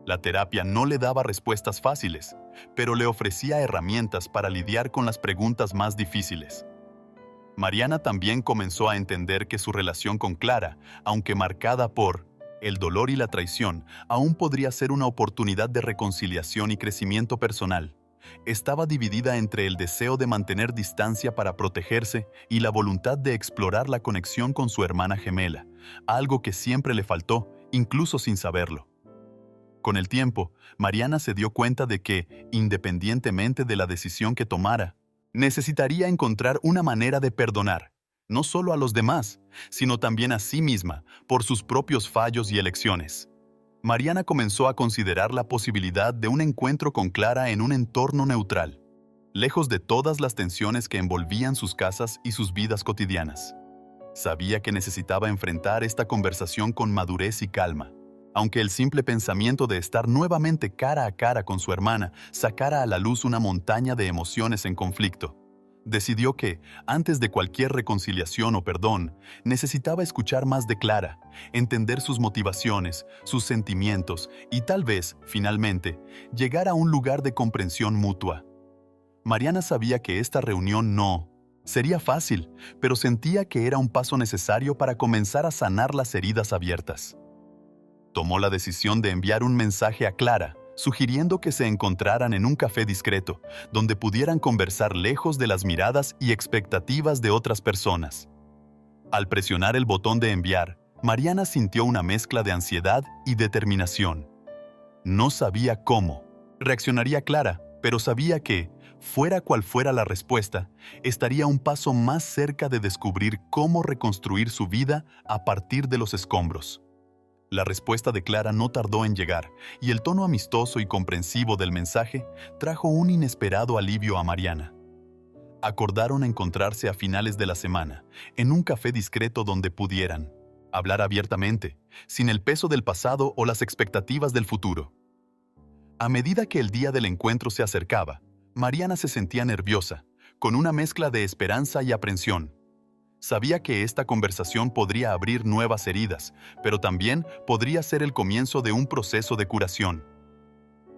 La terapia no le daba respuestas fáciles, pero le ofrecía herramientas para lidiar con las preguntas más difíciles. Mariana también comenzó a entender que su relación con Clara, aunque marcada por el dolor y la traición, aún podría ser una oportunidad de reconciliación y crecimiento personal. Estaba dividida entre el deseo de mantener distancia para protegerse y la voluntad de explorar la conexión con su hermana gemela, algo que siempre le faltó incluso sin saberlo. Con el tiempo, Mariana se dio cuenta de que, independientemente de la decisión que tomara, necesitaría encontrar una manera de perdonar, no solo a los demás, sino también a sí misma, por sus propios fallos y elecciones. Mariana comenzó a considerar la posibilidad de un encuentro con Clara en un entorno neutral, lejos de todas las tensiones que envolvían sus casas y sus vidas cotidianas. Sabía que necesitaba enfrentar esta conversación con madurez y calma, aunque el simple pensamiento de estar nuevamente cara a cara con su hermana sacara a la luz una montaña de emociones en conflicto. Decidió que, antes de cualquier reconciliación o perdón, necesitaba escuchar más de Clara, entender sus motivaciones, sus sentimientos y tal vez, finalmente, llegar a un lugar de comprensión mutua. Mariana sabía que esta reunión no sería fácil, pero sentía que era un paso necesario para comenzar a sanar las heridas abiertas. Tomó la decisión de enviar un mensaje a Clara, sugiriendo que se encontraran en un café discreto, donde pudieran conversar lejos de las miradas y expectativas de otras personas. Al presionar el botón de enviar, Mariana sintió una mezcla de ansiedad y determinación. No sabía cómo reaccionaría Clara, pero sabía que, fuera cual fuera la respuesta, estaría un paso más cerca de descubrir cómo reconstruir su vida a partir de los escombros. La respuesta de Clara no tardó en llegar, y el tono amistoso y comprensivo del mensaje trajo un inesperado alivio a Mariana. Acordaron encontrarse a finales de la semana, en un café discreto donde pudieran hablar abiertamente, sin el peso del pasado o las expectativas del futuro. A medida que el día del encuentro se acercaba, Mariana se sentía nerviosa, con una mezcla de esperanza y aprensión. Sabía que esta conversación podría abrir nuevas heridas, pero también podría ser el comienzo de un proceso de curación.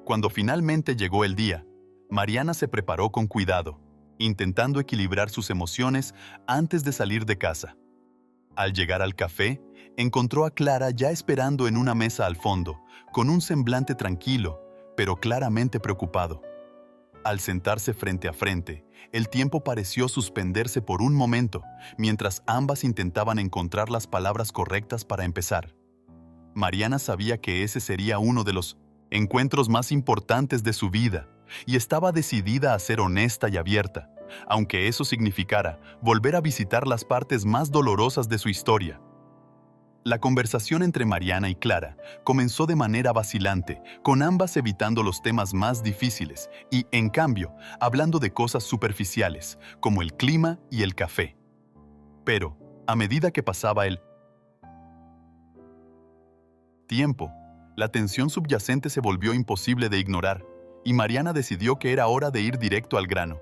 Cuando finalmente llegó el día, Mariana se preparó con cuidado, intentando equilibrar sus emociones antes de salir de casa. Al llegar al café, encontró a Clara ya esperando en una mesa al fondo, con un semblante tranquilo, pero claramente preocupado. Al sentarse frente a frente, el tiempo pareció suspenderse por un momento, mientras ambas intentaban encontrar las palabras correctas para empezar. Mariana sabía que ese sería uno de los encuentros más importantes de su vida, y estaba decidida a ser honesta y abierta, aunque eso significara volver a visitar las partes más dolorosas de su historia. La conversación entre Mariana y Clara comenzó de manera vacilante, con ambas evitando los temas más difíciles y, en cambio, hablando de cosas superficiales, como el clima y el café. Pero, a medida que pasaba el tiempo, la tensión subyacente se volvió imposible de ignorar, y Mariana decidió que era hora de ir directo al grano.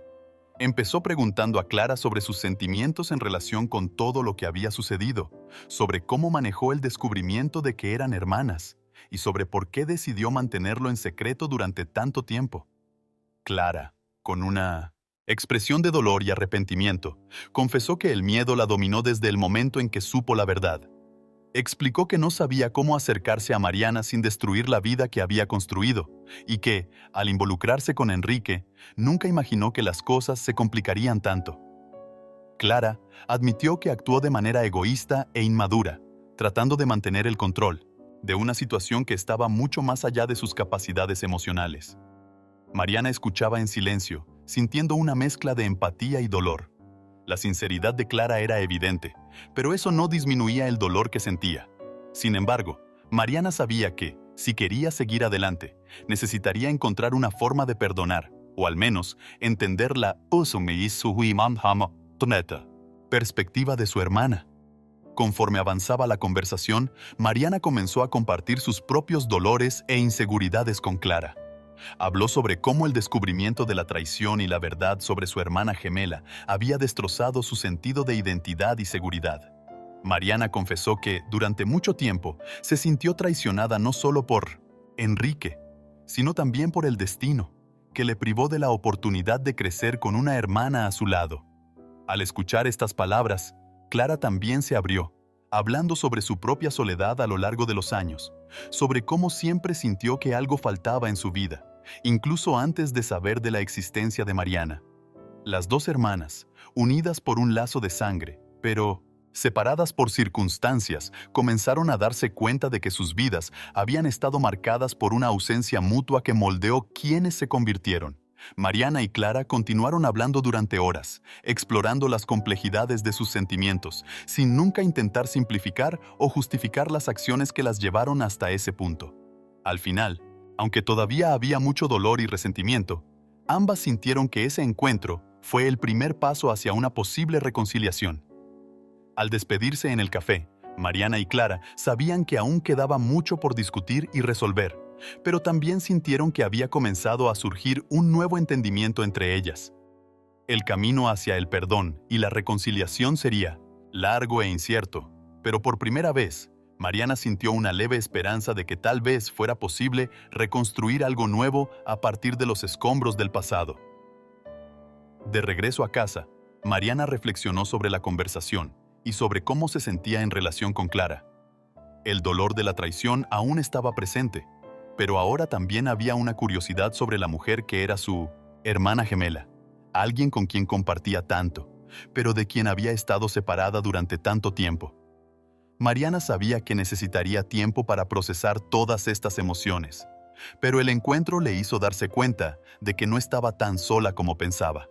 Empezó preguntando a Clara sobre sus sentimientos en relación con todo lo que había sucedido, sobre cómo manejó el descubrimiento de que eran hermanas, y sobre por qué decidió mantenerlo en secreto durante tanto tiempo. Clara, con una expresión de dolor y arrepentimiento, confesó que el miedo la dominó desde el momento en que supo la verdad. Explicó que no sabía cómo acercarse a Mariana sin destruir la vida que había construido, y que, al involucrarse con Enrique, nunca imaginó que las cosas se complicarían tanto. Clara admitió que actuó de manera egoísta e inmadura, tratando de mantener el control de una situación que estaba mucho más allá de sus capacidades emocionales. Mariana escuchaba en silencio, sintiendo una mezcla de empatía y dolor. La sinceridad de Clara era evidente, pero eso no disminuía el dolor que sentía. Sin embargo, Mariana sabía que, si quería seguir adelante, necesitaría encontrar una forma de perdonar, o al menos entender la perspectiva de su hermana. Conforme avanzaba la conversación, Mariana comenzó a compartir sus propios dolores e inseguridades con Clara. Habló sobre cómo el descubrimiento de la traición y la verdad sobre su hermana gemela había destrozado su sentido de identidad y seguridad. Mariana confesó que, durante mucho tiempo, se sintió traicionada no solo por Enrique, sino también por el destino, que le privó de la oportunidad de crecer con una hermana a su lado. Al escuchar estas palabras, Clara también se abrió, hablando sobre su propia soledad a lo largo de los años, sobre cómo siempre sintió que algo faltaba en su vida, incluso antes de saber de la existencia de Mariana. Las dos hermanas, unidas por un lazo de sangre, pero Separadas por circunstancias, comenzaron a darse cuenta de que sus vidas habían estado marcadas por una ausencia mutua que moldeó quiénes se convirtieron. Mariana y Clara continuaron hablando durante horas, explorando las complejidades de sus sentimientos, sin nunca intentar simplificar o justificar las acciones que las llevaron hasta ese punto. Al final, aunque todavía había mucho dolor y resentimiento, ambas sintieron que ese encuentro fue el primer paso hacia una posible reconciliación. Al despedirse en el café, Mariana y Clara sabían que aún quedaba mucho por discutir y resolver, pero también sintieron que había comenzado a surgir un nuevo entendimiento entre ellas. El camino hacia el perdón y la reconciliación sería largo e incierto, pero por primera vez, Mariana sintió una leve esperanza de que tal vez fuera posible reconstruir algo nuevo a partir de los escombros del pasado. De regreso a casa, Mariana reflexionó sobre la conversación y sobre cómo se sentía en relación con Clara. El dolor de la traición aún estaba presente, pero ahora también había una curiosidad sobre la mujer que era su hermana gemela, alguien con quien compartía tanto, pero de quien había estado separada durante tanto tiempo. Mariana sabía que necesitaría tiempo para procesar todas estas emociones, pero el encuentro le hizo darse cuenta de que no estaba tan sola como pensaba.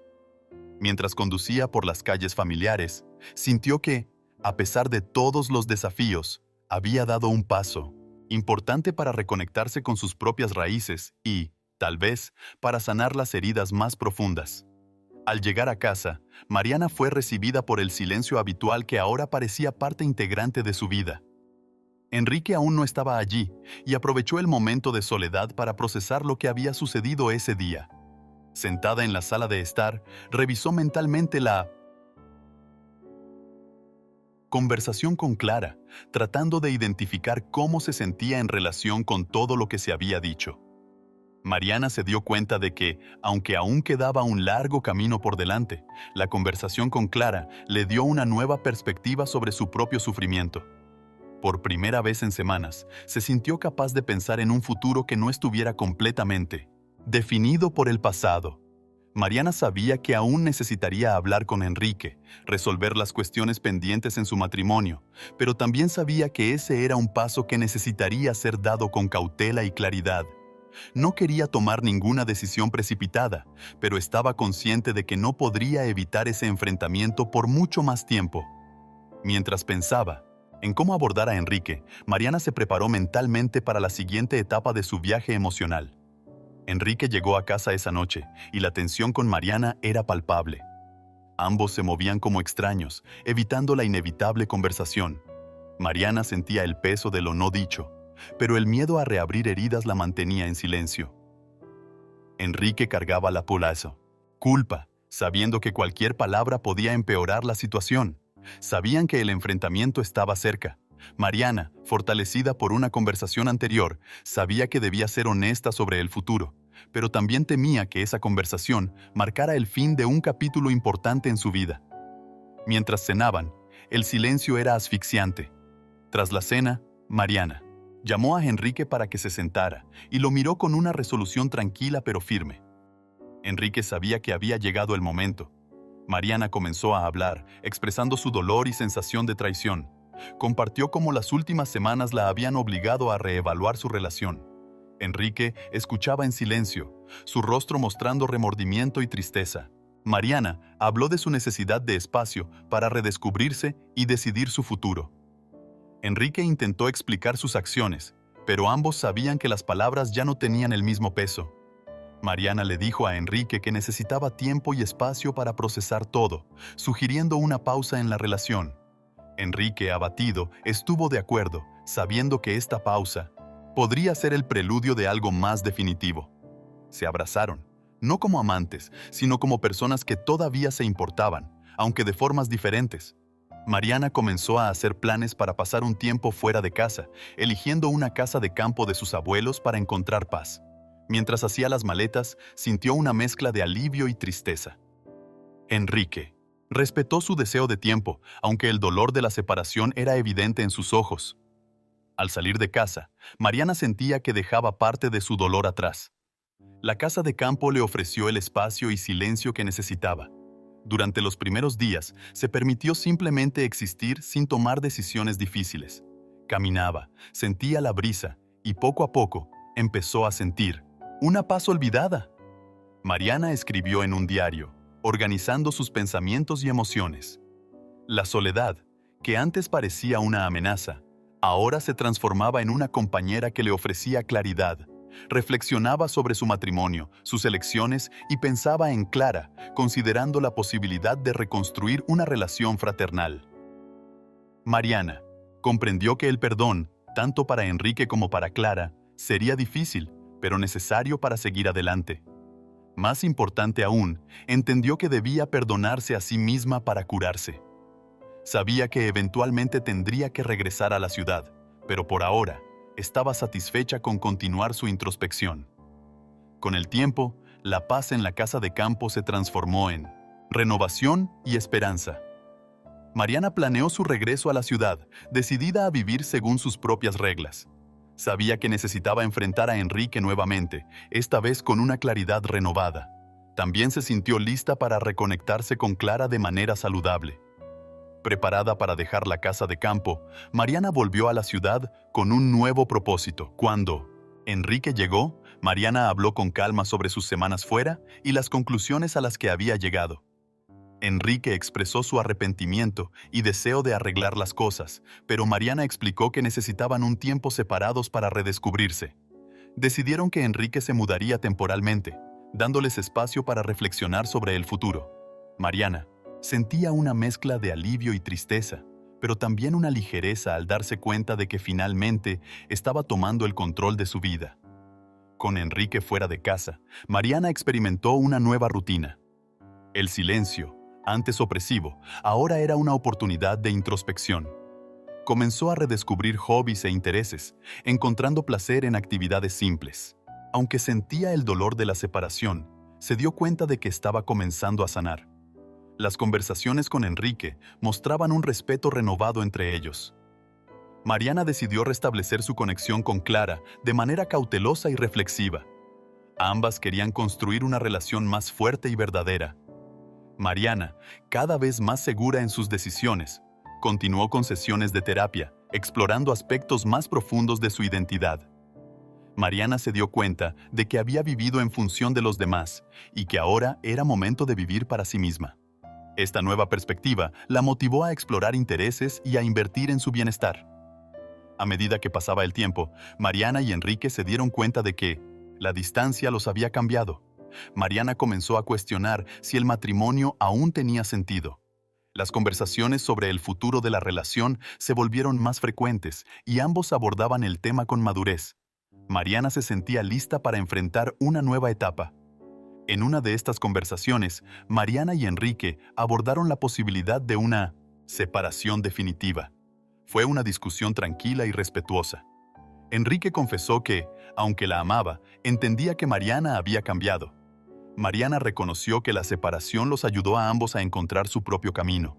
Mientras conducía por las calles familiares, sintió que, a pesar de todos los desafíos, había dado un paso importante para reconectarse con sus propias raíces y, tal vez, para sanar las heridas más profundas. Al llegar a casa, Mariana fue recibida por el silencio habitual que ahora parecía parte integrante de su vida. Enrique aún no estaba allí y aprovechó el momento de soledad para procesar lo que había sucedido ese día. Sentada en la sala de estar, revisó mentalmente la conversación con Clara, tratando de identificar cómo se sentía en relación con todo lo que se había dicho. Mariana se dio cuenta de que, aunque aún quedaba un largo camino por delante, la conversación con Clara le dio una nueva perspectiva sobre su propio sufrimiento. Por primera vez en semanas, se sintió capaz de pensar en un futuro que no estuviera completamente definido por el pasado. Mariana sabía que aún necesitaría hablar con Enrique, resolver las cuestiones pendientes en su matrimonio, pero también sabía que ese era un paso que necesitaría ser dado con cautela y claridad. No quería tomar ninguna decisión precipitada, pero estaba consciente de que no podría evitar ese enfrentamiento por mucho más tiempo. Mientras pensaba en cómo abordar a Enrique, Mariana se preparó mentalmente para la siguiente etapa de su viaje emocional. Enrique llegó a casa esa noche y la tensión con Mariana era palpable. Ambos se movían como extraños, evitando la inevitable conversación. Mariana sentía el peso de lo no dicho, pero el miedo a reabrir heridas la mantenía en silencio. Enrique cargaba la culpa, sabiendo que cualquier palabra podía empeorar la situación. Sabían que el enfrentamiento estaba cerca. Mariana, fortalecida por una conversación anterior, sabía que debía ser honesta sobre el futuro, pero también temía que esa conversación marcara el fin de un capítulo importante en su vida. Mientras cenaban, el silencio era asfixiante. Tras la cena, Mariana llamó a Enrique para que se sentara y lo miró con una resolución tranquila pero firme. Enrique sabía que había llegado el momento. Mariana comenzó a hablar, expresando su dolor y sensación de traición. Compartió cómo las últimas semanas la habían obligado a reevaluar su relación. Enrique escuchaba en silencio, su rostro mostrando remordimiento y tristeza. Mariana habló de su necesidad de espacio para redescubrirse y decidir su futuro. Enrique intentó explicar sus acciones, pero ambos sabían que las palabras ya no tenían el mismo peso. Mariana le dijo a Enrique que necesitaba tiempo y espacio para procesar todo, sugiriendo una pausa en la relación. Enrique, abatido, estuvo de acuerdo, sabiendo que esta pausa podría ser el preludio de algo más definitivo. Se abrazaron, no como amantes, sino como personas que todavía se importaban, aunque de formas diferentes. Mariana comenzó a hacer planes para pasar un tiempo fuera de casa, eligiendo una casa de campo de sus abuelos para encontrar paz. Mientras hacía las maletas, sintió una mezcla de alivio y tristeza. Enrique respetó su deseo de tiempo, aunque el dolor de la separación era evidente en sus ojos. Al salir de casa, Mariana sentía que dejaba parte de su dolor atrás. La casa de campo le ofreció el espacio y silencio que necesitaba. Durante los primeros días, se permitió simplemente existir sin tomar decisiones difíciles. Caminaba, sentía la brisa y poco a poco empezó a sentir una paz olvidada. Mariana escribió en un diario, organizando sus pensamientos y emociones. La soledad, que antes parecía una amenaza, ahora se transformaba en una compañera que le ofrecía claridad. Reflexionaba sobre su matrimonio, sus elecciones y pensaba en Clara, considerando la posibilidad de reconstruir una relación fraternal. Mariana comprendió que el perdón, tanto para Enrique como para Clara, sería difícil, pero necesario para seguir adelante. Más importante aún, entendió que debía perdonarse a sí misma para curarse. Sabía que eventualmente tendría que regresar a la ciudad, pero por ahora estaba satisfecha con continuar su introspección. Con el tiempo, la paz en la casa de campo se transformó en renovación y esperanza. Mariana planeó su regreso a la ciudad, decidida a vivir según sus propias reglas. Sabía que necesitaba enfrentar a Enrique nuevamente, esta vez con una claridad renovada. También se sintió lista para reconectarse con Clara de manera saludable. Preparada para dejar la casa de campo, Mariana volvió a la ciudad con un nuevo propósito. Cuando Enrique llegó, Mariana habló con calma sobre sus semanas fuera y las conclusiones a las que había llegado. Enrique expresó su arrepentimiento y deseo de arreglar las cosas, pero Mariana explicó que necesitaban un tiempo separados para redescubrirse. Decidieron que Enrique se mudaría temporalmente, dándoles espacio para reflexionar sobre el futuro. Mariana sentía una mezcla de alivio y tristeza, pero también una ligereza al darse cuenta de que finalmente estaba tomando el control de su vida. Con Enrique fuera de casa, Mariana experimentó una nueva rutina. El silencio, antes opresivo, ahora era una oportunidad de introspección. Comenzó a redescubrir hobbies e intereses, encontrando placer en actividades simples. Aunque sentía el dolor de la separación, se dio cuenta de que estaba comenzando a sanar. Las conversaciones con Enrique mostraban un respeto renovado entre ellos. Mariana decidió restablecer su conexión con Clara de manera cautelosa y reflexiva. Ambas querían construir una relación más fuerte y verdadera. Mariana, cada vez más segura en sus decisiones, continuó con sesiones de terapia, explorando aspectos más profundos de su identidad. Mariana se dio cuenta de que había vivido en función de los demás y que ahora era momento de vivir para sí misma. Esta nueva perspectiva la motivó a explorar intereses y a invertir en su bienestar. A medida que pasaba el tiempo, Mariana y Enrique se dieron cuenta de que la distancia los había cambiado. Mariana comenzó a cuestionar si el matrimonio aún tenía sentido. Las conversaciones sobre el futuro de la relación se volvieron más frecuentes y ambos abordaban el tema con madurez. Mariana se sentía lista para enfrentar una nueva etapa. En una de estas conversaciones, Mariana y Enrique abordaron la posibilidad de una separación definitiva. Fue una discusión tranquila y respetuosa. Enrique confesó que, aunque la amaba, entendía que Mariana había cambiado. Mariana reconoció que la separación los ayudó a ambos a encontrar su propio camino.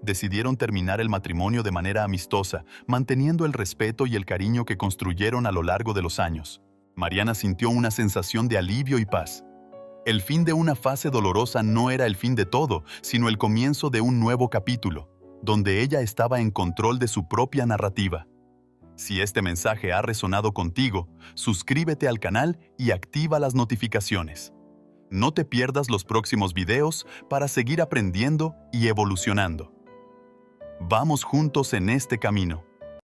Decidieron terminar el matrimonio de manera amistosa, manteniendo el respeto y el cariño que construyeron a lo largo de los años. Mariana sintió una sensación de alivio y paz. El fin de una fase dolorosa no era el fin de todo, sino el comienzo de un nuevo capítulo, donde ella estaba en control de su propia narrativa. Si este mensaje ha resonado contigo, suscríbete al canal y activa las notificaciones. No te pierdas los próximos videos para seguir aprendiendo y evolucionando. Vamos juntos en este camino.